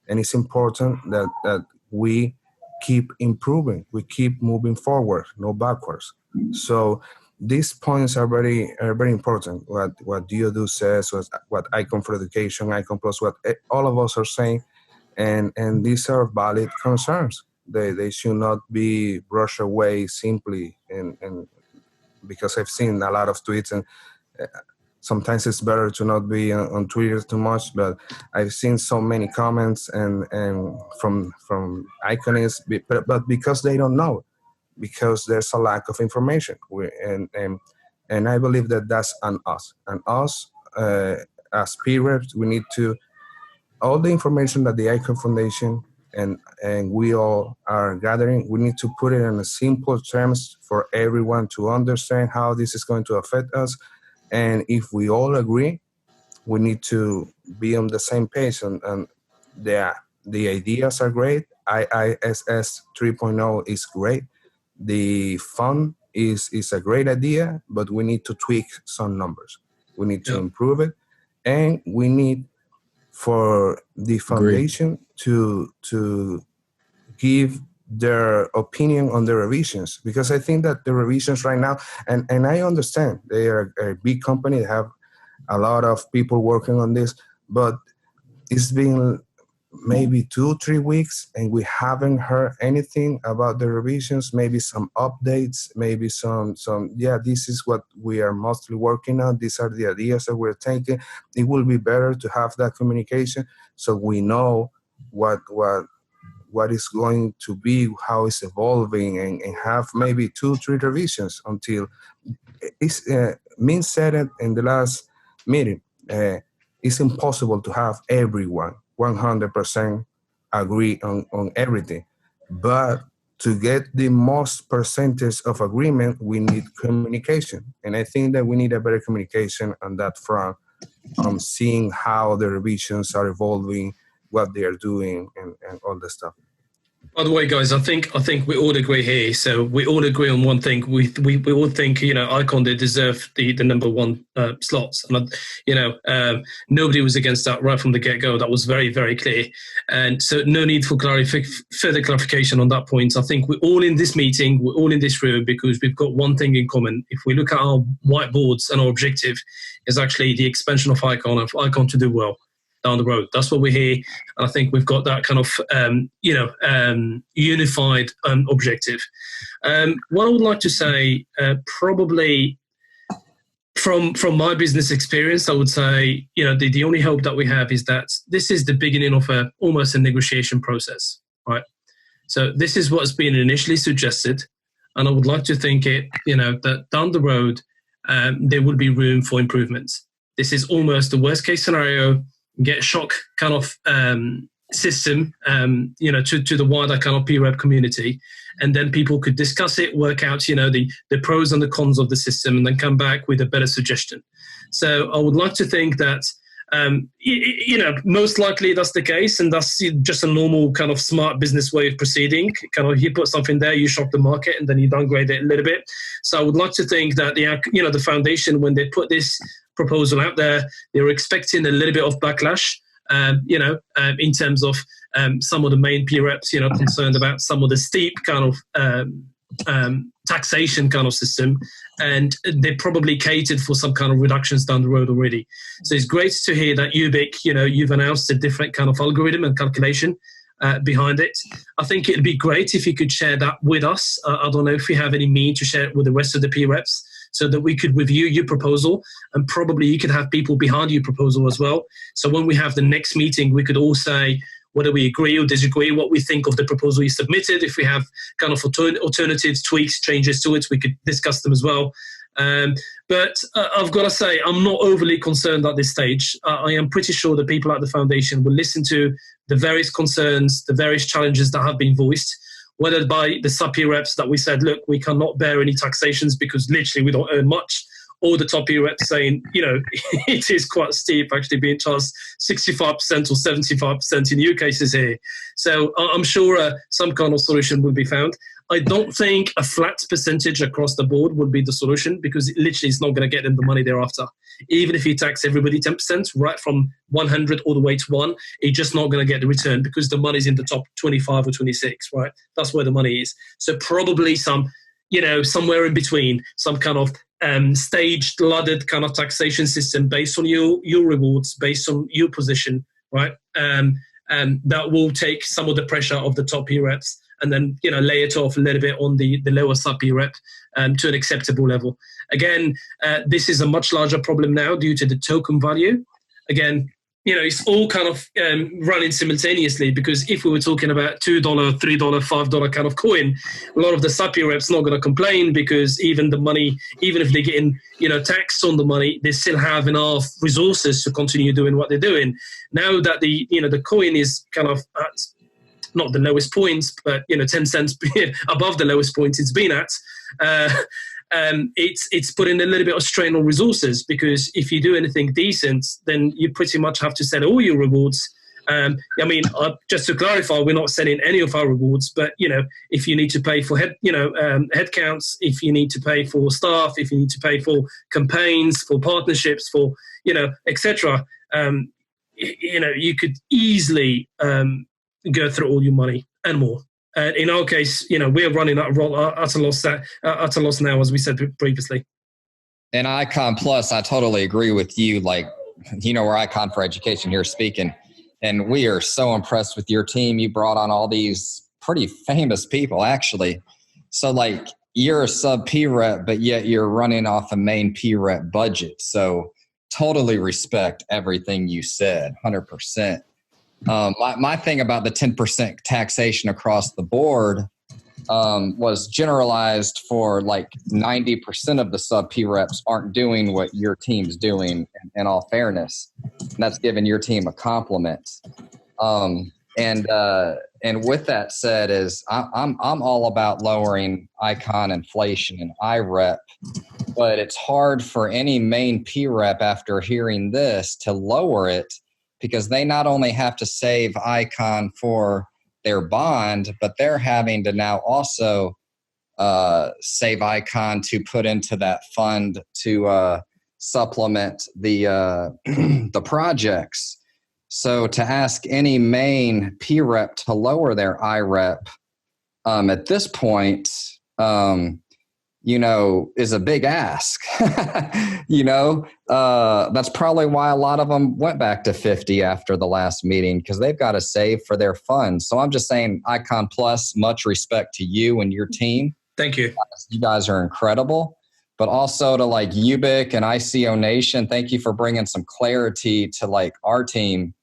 And it's important that we keep improving, we keep moving forward, no backwards. So these points are very important. What Diodo says, what Icon for Education, Icon Plus, what all of us are saying, and these are valid concerns. They should not be brushed away simply, and because I've seen a lot of tweets, and sometimes it's better to not be on Twitter too much, but I've seen so many comments and from Iconists, but because they don't know, because there's a lack of information. And I believe that that's on us. And us, as peer reps, we need to, all the information that the Icon Foundation and we all are gathering, we need to put it in a simple terms for everyone to understand how this is going to affect us. And if we all agree, we need to be on the same page. And the ideas are great. IISS 3.0 is great. The fund is a great idea, but we need to tweak some numbers. We need to improve it. And we need for the foundation to give their opinion on the revisions, because I think that the revisions right now, and I understand they are a big company, they have a lot of people working on this, but it's been maybe 2-3 weeks and we haven't heard anything about the revisions, maybe some updates, maybe some this is what we are mostly working on, these are the ideas that we're taking. It will be better to have that communication so we know what is going to be, how it's evolving, and have maybe 2-3 revisions until it's Min said it in the last meeting. It's impossible to have everyone 100% agree on everything, but to get the most percentage of agreement, we need communication, and I think that we need a better communication on that front, seeing how the revisions are evolving, what they are doing, and all the stuff. By the way, guys, I think we all agree here. So we all agree on one thing. We all think, Icon, they deserve the number one slots. And, nobody was against that right from the get-go. That was very, very clear. And so no need for further clarification on that point. I think we're all in this meeting, we're all in this room because we've got one thing in common. If we look at our whiteboards, and our objective is actually the expansion of Icon to do well down the road. That's what we're here. And I think we've got that kind of, unified objective. What I would like to say, probably from my business experience, I would say, the only hope that we have is that this is the beginning of almost a negotiation process, right? So this is what's been initially suggested. And I would like to think that down the road, there will be room for improvements. This is almost the worst case scenario, get shock kind of system, to the wider kind of PREP community. And then people could discuss it, work out, the pros and the cons of the system, and then come back with a better suggestion. So I would like to think that, most likely that's the case, and that's just a normal kind of smart business way of proceeding. Kind of, you put something there, you shock the market, and then you downgrade it a little bit. So I would like to think that the foundation, when they put this proposal out there, they were expecting a little bit of backlash, in terms of some of the main peer reps, concerned about some of the steep kind of taxation kind of system, and they probably catered for some kind of reductions down the road already. So it's great to hear that UBIK, you've announced a different kind of algorithm and calculation behind it. I think it'd be great if you could share that with us. I don't know if you have any means to share it with the rest of the peer reps, so that we could review your proposal, and probably you could have people behind your proposal as well. So when we have the next meeting, we could all say, whether we agree or disagree, what we think of the proposal you submitted. If we have kind of alternatives, tweaks, changes to it, we could discuss them as well. But I've got to say, I'm not overly concerned at this stage. I am pretty sure the people at the foundation will listen to the various concerns, the various challenges that have been voiced, whether by the sub-peer reps that we said, look, we cannot bear any taxations because literally we don't earn much, or the top peer reps saying, it is quite steep actually being charged 65% or 75% in new cases here. So I'm sure some kind of solution will be found. I don't think a flat percentage across the board would be the solution, because it literally is not going to get them the money thereafter. Even if you tax everybody 10%, right from 100 all the way to 1, it's just not going to get the return because the money's in the top 25 or 26, right? That's where the money is. So probably some, somewhere in between, some kind of staged, laddered kind of taxation system based on your rewards, based on your position, right? That will take some of the pressure of the top peer reps, and then lay it off a little bit on the lower sub peer rep to an acceptable level. Again, this is a much larger problem now due to the token value. Again, it's all kind of running simultaneously, because if we were talking about $2, $3, $5 kind of coin, a lot of the sub peer reps not going to complain, because even the money, even if they're getting taxed on the money, they still have enough resources to continue doing what they're doing. Now that the coin is kind of at not the lowest points, but 10 cents above the lowest point it's been at, it's putting a little bit of strain on resources, because if you do anything decent, then you pretty much have to sell all your rewards. Just to clarify, we're not selling any of our rewards, but if you need to pay for headcounts, if you need to pay for staff, if you need to pay for campaigns, for partnerships, for etc., you could easily go through all your money and more. In our case, we're running at a loss now, as we said previously. And Icon Plus, I totally agree with you. Like, we're Icon for Education here speaking, and we are so impressed with your team. You brought on all these pretty famous people, actually. So, like, you're a sub P rep, but yet you're running off a main P rep budget. So, totally respect everything you said, 100%. My thing about the 10% taxation across the board was generalized for like 90% of the sub P reps aren't doing what your team's doing, in all fairness. And that's giving your team a compliment. And with that said, I'm all about lowering icon inflation and IREP, but it's hard for any main P rep after hearing this to lower it, because they not only have to save icon for their bond, but they're having to now also save icon to put into that fund to supplement the the projects. So to ask any main P rep to lower their IREP at this point, is a big ask. That's probably why a lot of them went back to 50 after the last meeting, because they've got to save for their funds. So I'm just saying, Icon Plus, much respect to you and your team. Thank you. You guys are incredible. But also to like UBIK and ICONation, thank you for bringing some clarity to like our team.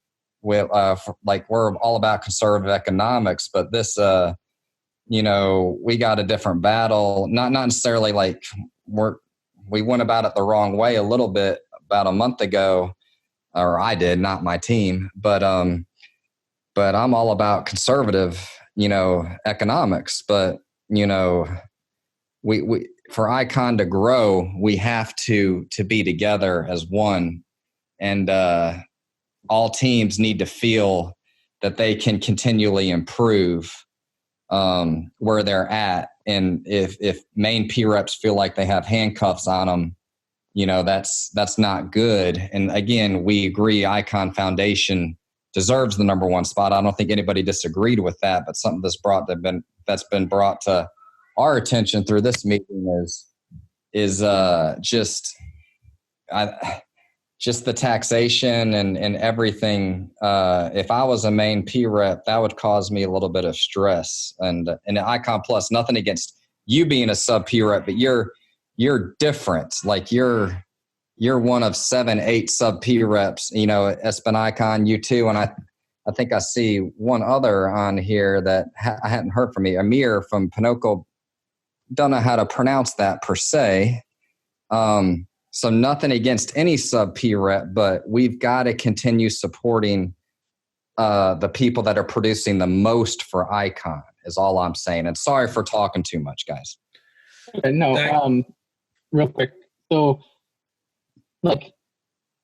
With we're all about conservative economics, but this we got a different battle. Not necessarily like we went about it the wrong way a little bit about a month ago, or I did, not my team. But I'm all about conservative, economics. But we for Icon to grow, we have to be together as one, and all teams need to feel that they can continually improve where they're at. And if main P reps feel like they have handcuffs on them, that's not good. And again, we agree Icon Foundation deserves the number one spot. I don't think anybody disagreed with that, but something that's been brought to our attention through this meeting is just the taxation and everything. If I was a main P rep, that would cause me a little bit of stress. And Icon Plus, nothing against you being a sub P rep, but you're different. Like you're one of 7, 8 sub P reps. Espanicon, you too, and I think I see one other on here that I hadn't heard from me. Amir from Pinocchio. Don't know how to pronounce that per se. So nothing against any sub P rep, but we've got to continue supporting the people that are producing the most for Icon is all I'm saying. And sorry for talking too much, guys. Okay, no, real quick. So, like,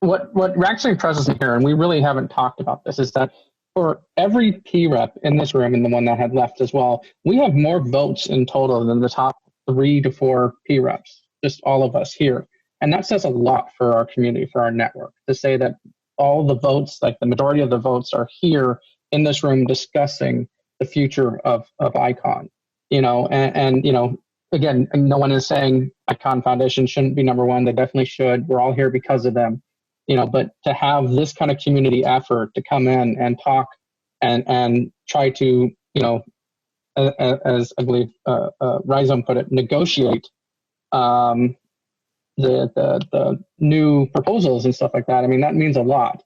what actually impresses me here, and we really haven't talked about this, is that for every P rep in this room and the one that had left as well, we have more votes in total than the top 3 to 4 P reps, just all of us here. And that says a lot for our community, for our network, to say that all the votes, like the majority of the votes, are here in this room discussing the future of Icon. And again, no one is saying Icon Foundation shouldn't be number one. They definitely should. We're all here because of them. But to have this kind of community effort to come in and talk and try to, as I believe RHIZOME put it, negotiate the new proposals and stuff like that. I mean, that means a lot.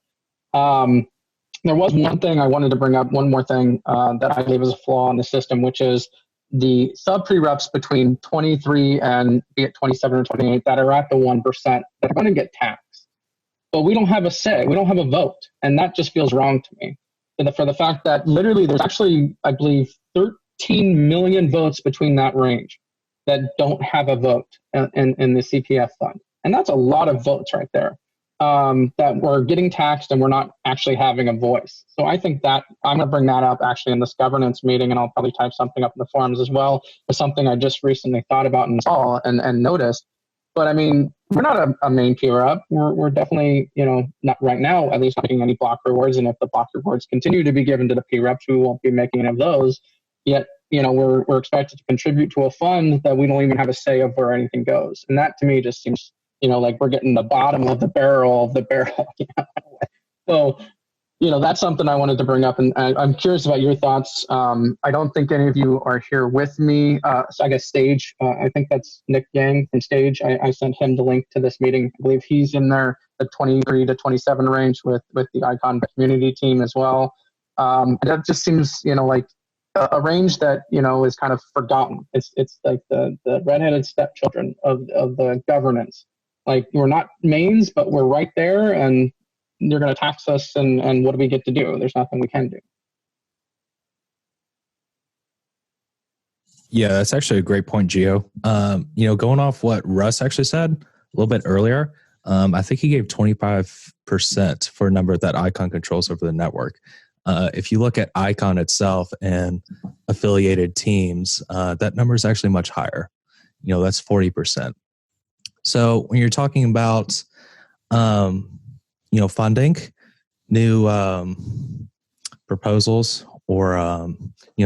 There was one thing I wanted to bring up, one more thing that I believe is a flaw in the system, which is the sub pre-reps between 23 and be it 27 or 28 that are at the 1% that are going to get taxed. But we don't have a say. We don't have a vote. And that just feels wrong to me. For the fact that literally there's actually, I believe, 13 million votes between that range that don't have a vote in the CPF fund. And that's a lot of votes right there that we're getting taxed and we're not actually having a voice. So I think that I'm going to bring that up actually in this governance meeting, and I'll probably type something up in the forums as well. It's something I just recently thought about and saw and noticed. But I mean, we're not a main peer up. We're definitely, not right now, at least not making any block rewards. And if the block rewards continue to be given to the P reps, we won't be making any of those. Yet, we're expected to contribute to a fund that we don't even have a say of where anything goes. And that to me just seems, like we're getting the bottom of the barrel of the barrel. So, that's something I wanted to bring up. And I'm curious about your thoughts. I don't think any of you are here with me. So I guess Stayge, I think that's Nick Yang from Stayge. I sent him the link to this meeting. I believe he's in there, the 23 to 27 range with the ICONbet community team as well. That just seems, like a range that, is kind of forgotten. It's like the redheaded stepchildren of the governance. Like, we're not mains, but we're right there, and you're going to tax us, and what do we get to do? There's nothing we can do. Yeah, that's actually a great point, Gio. Going off what Russ actually said a little bit earlier, I think he gave 25% for a number that Icon controls over the network. If you look at Icon itself and affiliated teams, that number is actually much higher. That's 40%. So when you're talking about, funding new proposals or,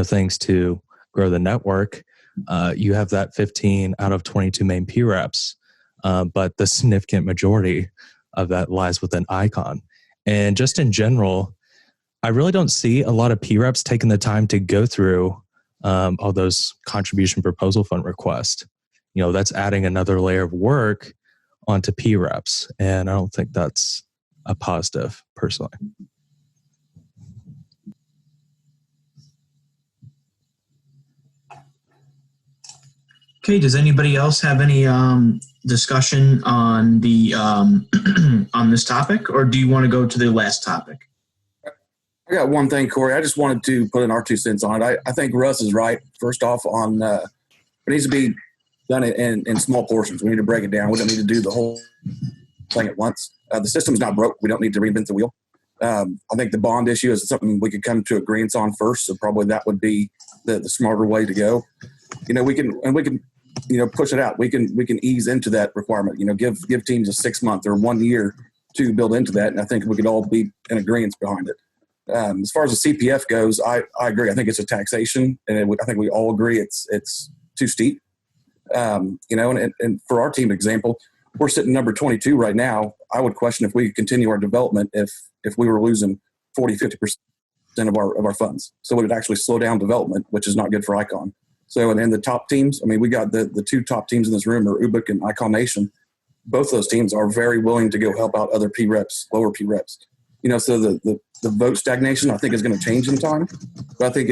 things to grow the network, you have that 15 out of 22 main P reps, but the significant majority of that lies within Icon. And just in general, I really don't see a lot of P reps taking the time to go through all those contribution proposal fund requests. That's adding another layer of work onto P reps. And I don't think that's a positive, personally. Okay, does anybody else have any discussion on the on this topic, or do you want to go to the last topic? I got one thing, Corey. I just wanted to put in our 2 cents on it. I think Russ is right. First off, on it needs to be done in small portions. We need to break it down. We don't need to do the whole thing at once. The system's not broke. We don't need to reinvent the wheel. I think the bond issue is something we could come to agreements on first. So probably that would be the smarter way to go. We can push it out. We can ease into that requirement. Give teams a 6 month or 1 year to build into that. And I think we could all be in agreement behind it. As far as the CPF goes, I agree. I think it's a taxation, and I think we all agree it's too steep. And for our team example, we're sitting number 22 right now. I would question if we could continue our development if we were losing 40-50% of our funds. So it would actually slow down development, which is not good for Icon. So and the top teams, we got the 2 top teams in this room are UBIK and ICONation. Both those teams are very willing to go help out other P reps, lower P reps. So the the vote stagnation, I think, is going to change in time. But I think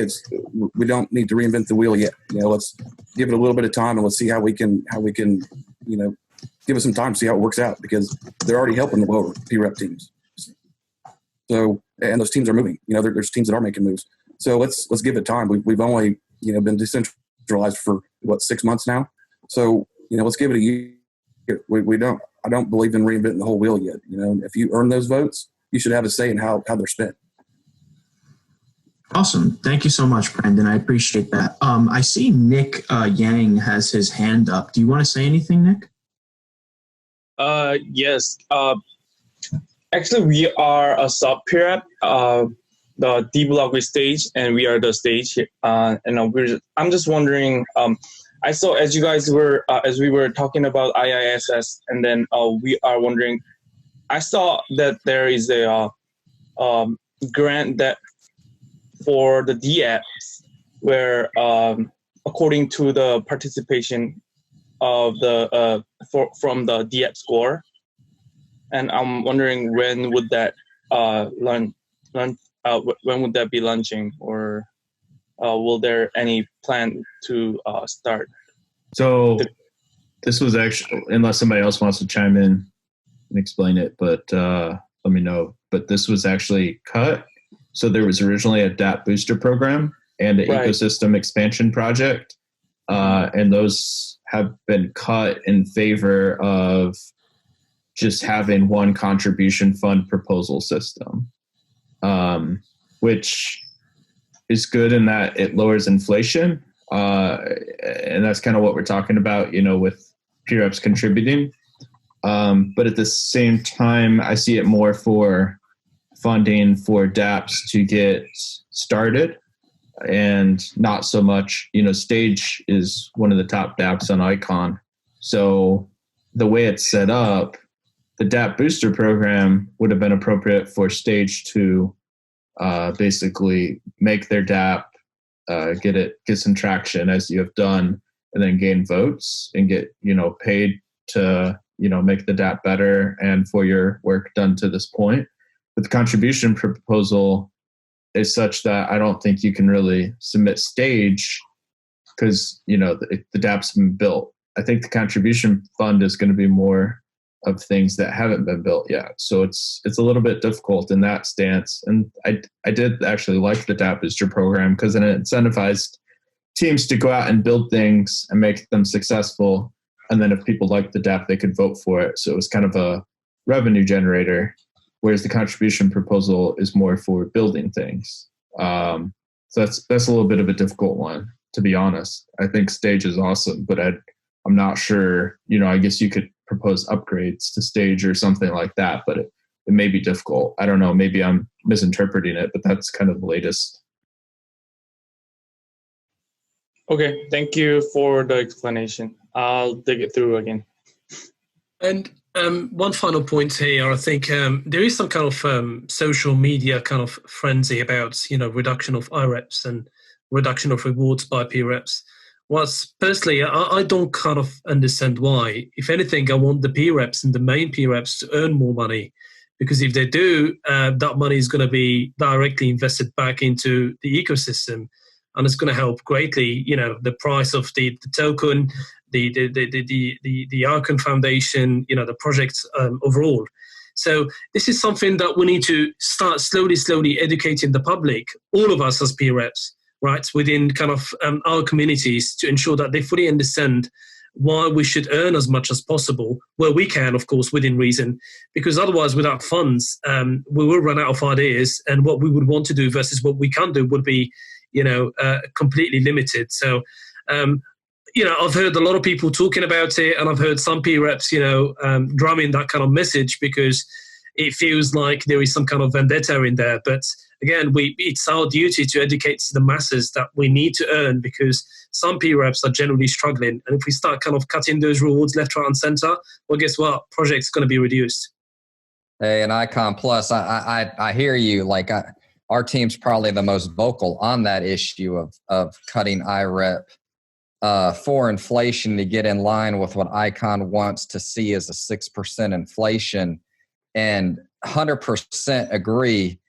we don't need to reinvent the wheel yet. Let's give it a little bit of time and let's see how we can give it some time to see how it works out, because they're already helping the lower P-Rep teams. So, and those teams are moving. There's teams that are making moves. So let's give it time. We've only been decentralized for 6 months now. So let's give it a year. I don't believe in reinventing the whole wheel yet. If you earn those votes, you should have a say in how they're spent. Awesome. Thank you so much, Brandon. I appreciate that. I see Nick Yang has his hand up. Do you want to say anything, Nick? Yes. Actually, we are a sub P-Rep, the DeBlock with Stayge, and we are the Stayge. I'm just wondering. I saw as you guys were as we were talking about IISS, and then we are wondering. I saw that there is a grant that for the DApps, where according to the participation of the from the DApp score, and I'm wondering when would that when would that be launching, or will there any plan to start? So this was actually, unless somebody else wants to chime in and explain it, but let me know. But this was actually cut. So there was originally a DApp booster program and an ecosystem expansion project, and those have been cut in favor of just having one contribution fund proposal system, which is good in that it lowers inflation. And that's kind of what we're talking about, with P-Reps contributing. But at the same time, I see it more for funding for dApps to get started, and not so much, Stayge is one of the top dApps on Icon. So the way it's set up, the DApp booster program would have been appropriate for Stayge to basically make their DApp, get some traction as you have done, and then gain votes and get, paid to, make the DApp better and for your work done to this point. But the contribution proposal is such that I don't think you can really submit Stayge because, the DApp's been built. I think the contribution fund is going to be more of things that haven't been built yet. So it's a little bit difficult in that stance. And I did actually like the DApp booster program because it incentivized teams to go out and build things and make them successful. And then if people liked the DApp, they could vote for it. So it was kind of a revenue generator, whereas the contribution proposal is more for building things. So that's a little bit of a difficult one, to be honest. I think Stayge is awesome, but I'm not sure, I guess you could propose upgrades to Stayge or something like that, but it may be difficult. I don't know, maybe I'm misinterpreting it, but that's kind of the latest. Okay, thank you for the explanation. I'll dig it through again. And one final point here, I think there is some kind of social media kind of frenzy about, reduction of IREPs and reduction of rewards by P-Reps. Personally, I don't kind of understand why. If anything, I want the P-Reps and the main P-Reps to earn more money, because if they do, that money is going to be directly invested back into the ecosystem, and it's going to help greatly. The price of the token, the Icon Foundation, the projects overall. So this is something that we need to start slowly educating the public, all of us as P-Reps, right, within kind of our communities, to ensure that they fully understand why we should earn as much as possible, where we can, of course, within reason, because otherwise, without funds, we will run out of ideas, and what we would want to do versus what we can do would be, completely limited. So, I've heard a lot of people talking about it, and I've heard some P-Reps, drumming that kind of message because it feels like there is some kind of vendetta in there. But again, it's our duty to educate the masses that we need to earn, because some P-Reps are generally struggling. And if we start kind of cutting those rewards left, right, and center, well, guess what? Project's going to be reduced. Hey, and Icon Plus, I hear you. Like, our team's probably the most vocal on that issue of cutting IREP for inflation to get in line with what Icon wants to see as a 6% inflation. And 100% agree.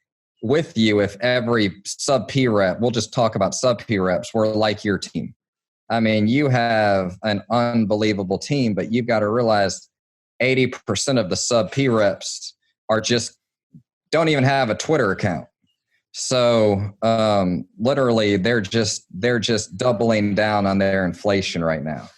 with you if every sub P rep, we'll just talk about sub P reps, were like your team. I mean, you have an unbelievable team, but you've got to realize 80% of the sub P reps are just don't even have a Twitter account. So literally they're just doubling down on their inflation right now.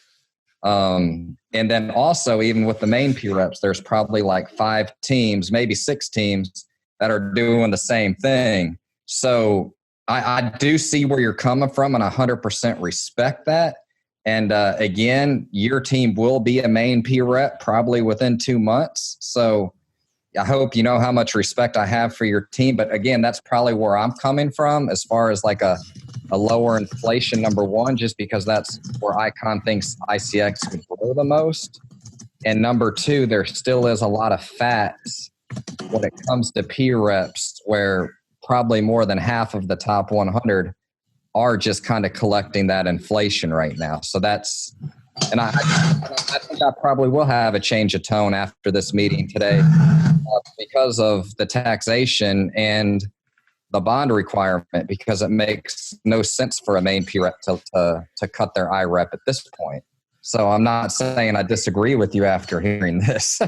And then also even with the main P reps, there's probably like 5 teams, maybe 6 teams that are doing the same thing. So I do see where you're coming from, and I 100% respect that. And again, your team will be a main P rep probably within 2 months. So I hope you know how much respect I have for your team. But again, that's probably where I'm coming from as far as like a lower inflation, number one, just because that's where Icon thinks ICX can grow the most. And number two, there still is a lot of fats when it comes to P reps where probably more than half of the top 100 are just kind of collecting that inflation right now. So that's, and I think I probably will have a change of tone after this meeting today because of the taxation and the bond requirement, because it makes no sense for a main P rep to cut their IREP at this point. So I'm not saying I disagree with you after hearing this.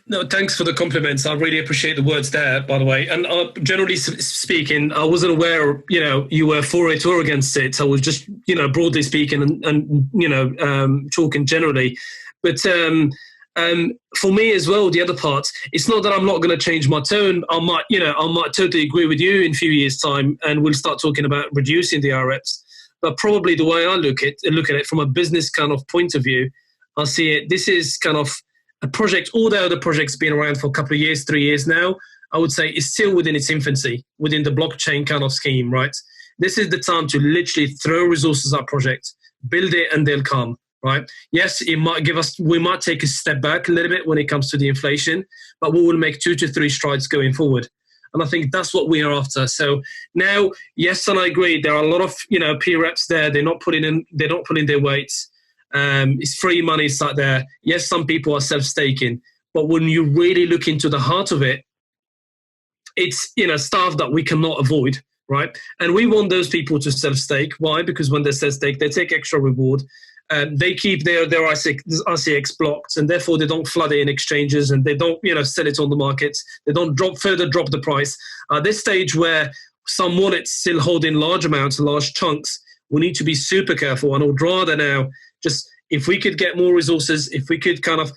No, thanks for the compliments. I really appreciate the words there, by the way. And generally speaking, I wasn't aware, you were for it or against it. I was just, broadly speaking and talking generally. But for me as well, the other part, it's not that I'm not going to change my tone. I might totally agree with you in a few years' time, and we'll start talking about reducing the REPs. But probably the way I look at it from a business kind of point of view, I see it. This is kind of a project, although the project's been around for a couple of years, 3 years now, I would say it's still within its infancy, within the blockchain kind of scheme, right? This is the time to literally throw resources at projects, build it, and they'll come, right? Yes, we might take a step back a little bit when it comes to the inflation, but we will make 2 to 3 strides going forward. And I think that's what we are after. So now, yes, and I agree, there are a lot of P reps there. They're not putting in their weights. It's free money, it's out there. Yes, some people are self-staking, but when you really look into the heart of it, it's stuff that we cannot avoid, right? And we want those people to self-stake. Why? Because when they self-stake, they take extra reward. They keep their ICX blocked, and therefore they don't flood it in exchanges, and they don't sell it on the markets. They don't drop the price. At this stage where some wallets still holding large amounts, large chunks, we need to be super careful. And I would rather now just, if we could get more resources, if we could kind of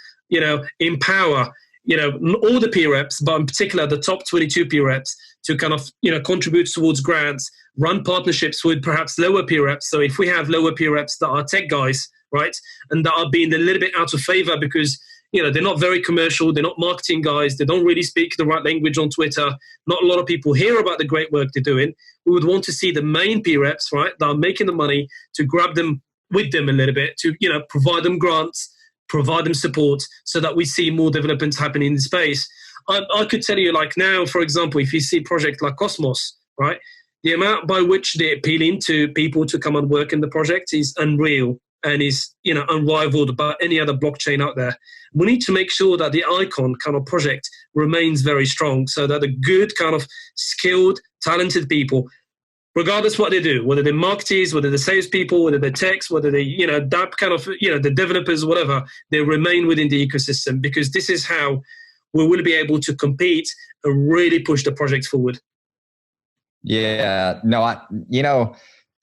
empower all the P reps, but in particular the top 22 P reps, to kind of contribute towards grants, run partnerships with perhaps lower P reps. So if we have lower P reps that are tech guys, right, and that are being a little bit out of favor because they're not very commercial, they're not marketing guys, they don't really speak the right language on Twitter, not a lot of people hear about the great work they're doing, we would want to see the main P reps, right, that are making the money, to grab them with them a little bit, to provide them grants, provide them support, so that we see more developments happening in the space. I could tell you, like now, for example, if you see a project like Cosmos, right, the amount by which they're appealing to people to come and work in the project is unreal and is unrivaled by any other blockchain out there. We need to make sure that the Icon kind of project remains very strong, so that the good kind of skilled, talented people, regardless what they do, whether they're marketers, whether they're salespeople, whether they're techs, whether they that kind of the developers, whatever, they remain within the ecosystem, because this is how we will be able to compete and really push the project forward. Yeah, no,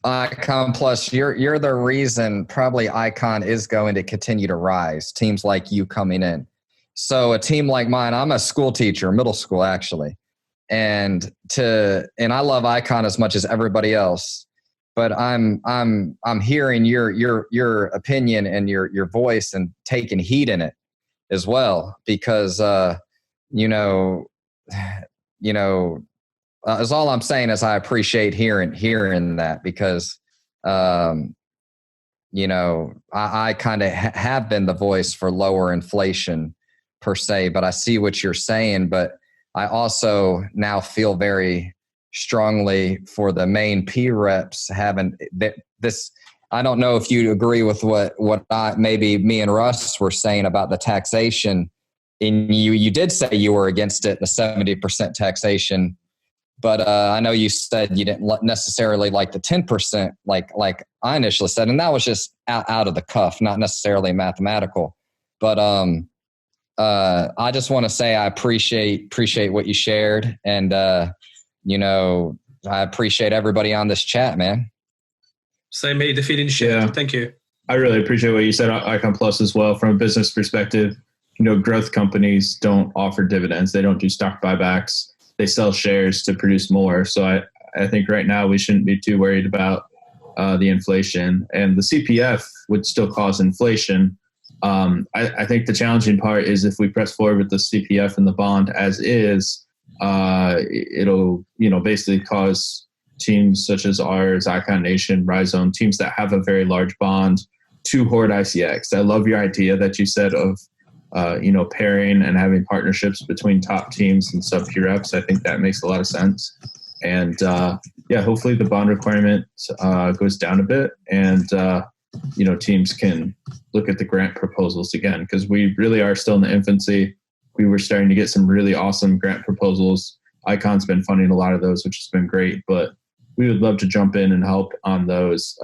Icon Plus, you're the reason probably Icon is going to continue to rise. Teams like you coming in. So a team like mine, I'm a school teacher, middle school actually, and I love Icon as much as everybody else. But I'm hearing your opinion and your voice and taking heed in it as well, because as all I'm saying is I appreciate hearing that, because I kind of have been the voice for lower inflation per se, but I see what you're saying. But I also now feel very strongly for the main P reps having this. I don't know if you agree with what maybe me and Russ were saying about the taxation. And you did say you were against it, the 70% taxation. But I know you said you didn't necessarily like the 10%, like I initially said, and that was just out of the cuff, not necessarily mathematical. But I just want to say I appreciate what you shared, and I appreciate everybody on this chat, man. Same here, the feeling shared. Yeah. Thank you. I really appreciate what you said on Icon Plus as well. From a business perspective, growth companies don't offer dividends. They don't do stock buybacks. They sell shares to produce more. So I think right now we shouldn't be too worried about the inflation. And the CPF would still cause inflation. I think the challenging part is if we press forward with the CPF and the bond as is, it'll basically cause teams such as ours, ICONation, RHIZOME, teams that have a very large bond to hoard ICX. I love your idea that you said of pairing and having partnerships between top teams and sub-peer reps. I think that makes a lot of sense. And hopefully the bond requirement goes down a bit, and teams can look at the grant proposals again, because we really are still in the infancy. We were starting to get some really awesome grant proposals. Icon's been funding a lot of those, which has been great, but we would love to jump in and help on those.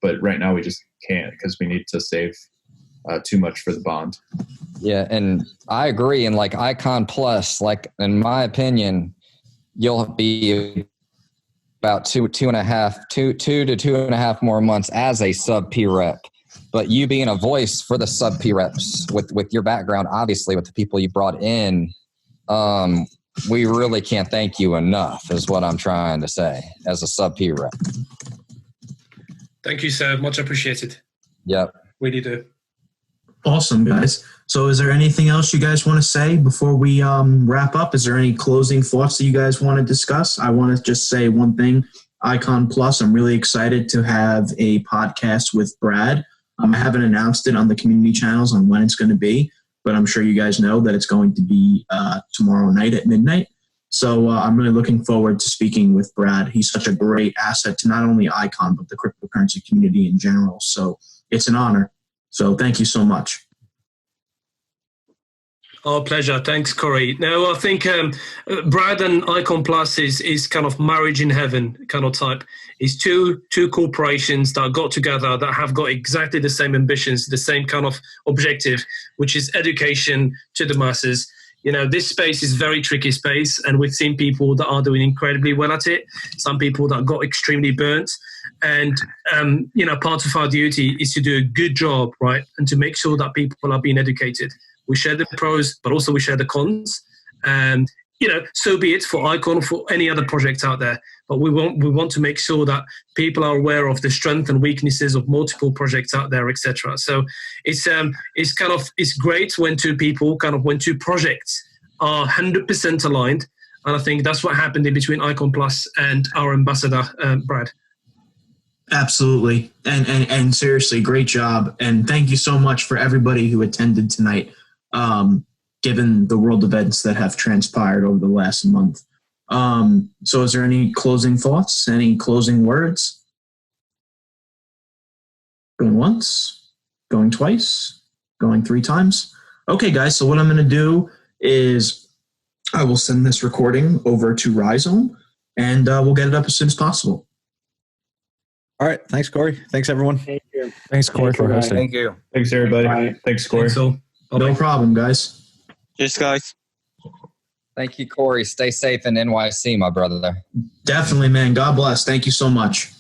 But right now we just can't, because we need to save too much for the bond. Yeah, and I agree. And like Icon Plus, like in my opinion, you'll be about two to 2.5 more months as a sub P rep. But you being a voice for the sub P reps with your background, obviously with the people you brought in, we really can't thank you enough, is what I'm trying to say as a sub P rep. Thank you, sir. Much appreciated. Yep. Really do. Awesome, guys. So is there anything else you guys want to say before we wrap up? Is there any closing thoughts that you guys want to discuss? I want to just say one thing. Icon Plus, I'm really excited to have a podcast with Brad. I haven't announced it on the community channels on when it's going to be, but I'm sure you guys know that it's going to be tomorrow night at midnight. So I'm really looking forward to speaking with Brad. He's such a great asset to not only Icon, but the cryptocurrency community in general. So it's an honor. So thank you so much. Our pleasure. Thanks, Corey. Now, I think Brad and Icon Plus is kind of marriage in heaven kind of type. It's two corporations that got together that have got exactly the same ambitions, the same kind of objective, which is education to the masses. This space is very tricky space, and we've seen people that are doing incredibly well at it, some people that got extremely burnt. And, part of our duty is to do a good job, right? And to make sure that people are being educated. We share the pros, but also we share the cons. And, so be it for Icon or for any other project out there. But we want to make sure that people are aware of the strengths and weaknesses of multiple projects out there, etc. So it's great when when two projects are 100% aligned. And I think that's what happened in between Icon Plus and our ambassador, Brad. Absolutely. And seriously, great job. And thank you so much for everybody who attended tonight, given the world events that have transpired over the last month. So is there any closing thoughts, any closing words? Going once, going twice, going 3 times. Okay, guys. So what I'm going to do is I will send this recording over to RHIZOME, and we'll get it up as soon as possible. All right. Thanks, Corey. Thanks, everyone. Thank you. Thanks, Corey, for hosting. Thank you. Thanks, everybody. Bye. Thanks, Corey. No problem, guys. Cheers, guys. Thank you, Corey. Stay safe in NYC, my brother. Definitely, man. God bless. Thank you so much.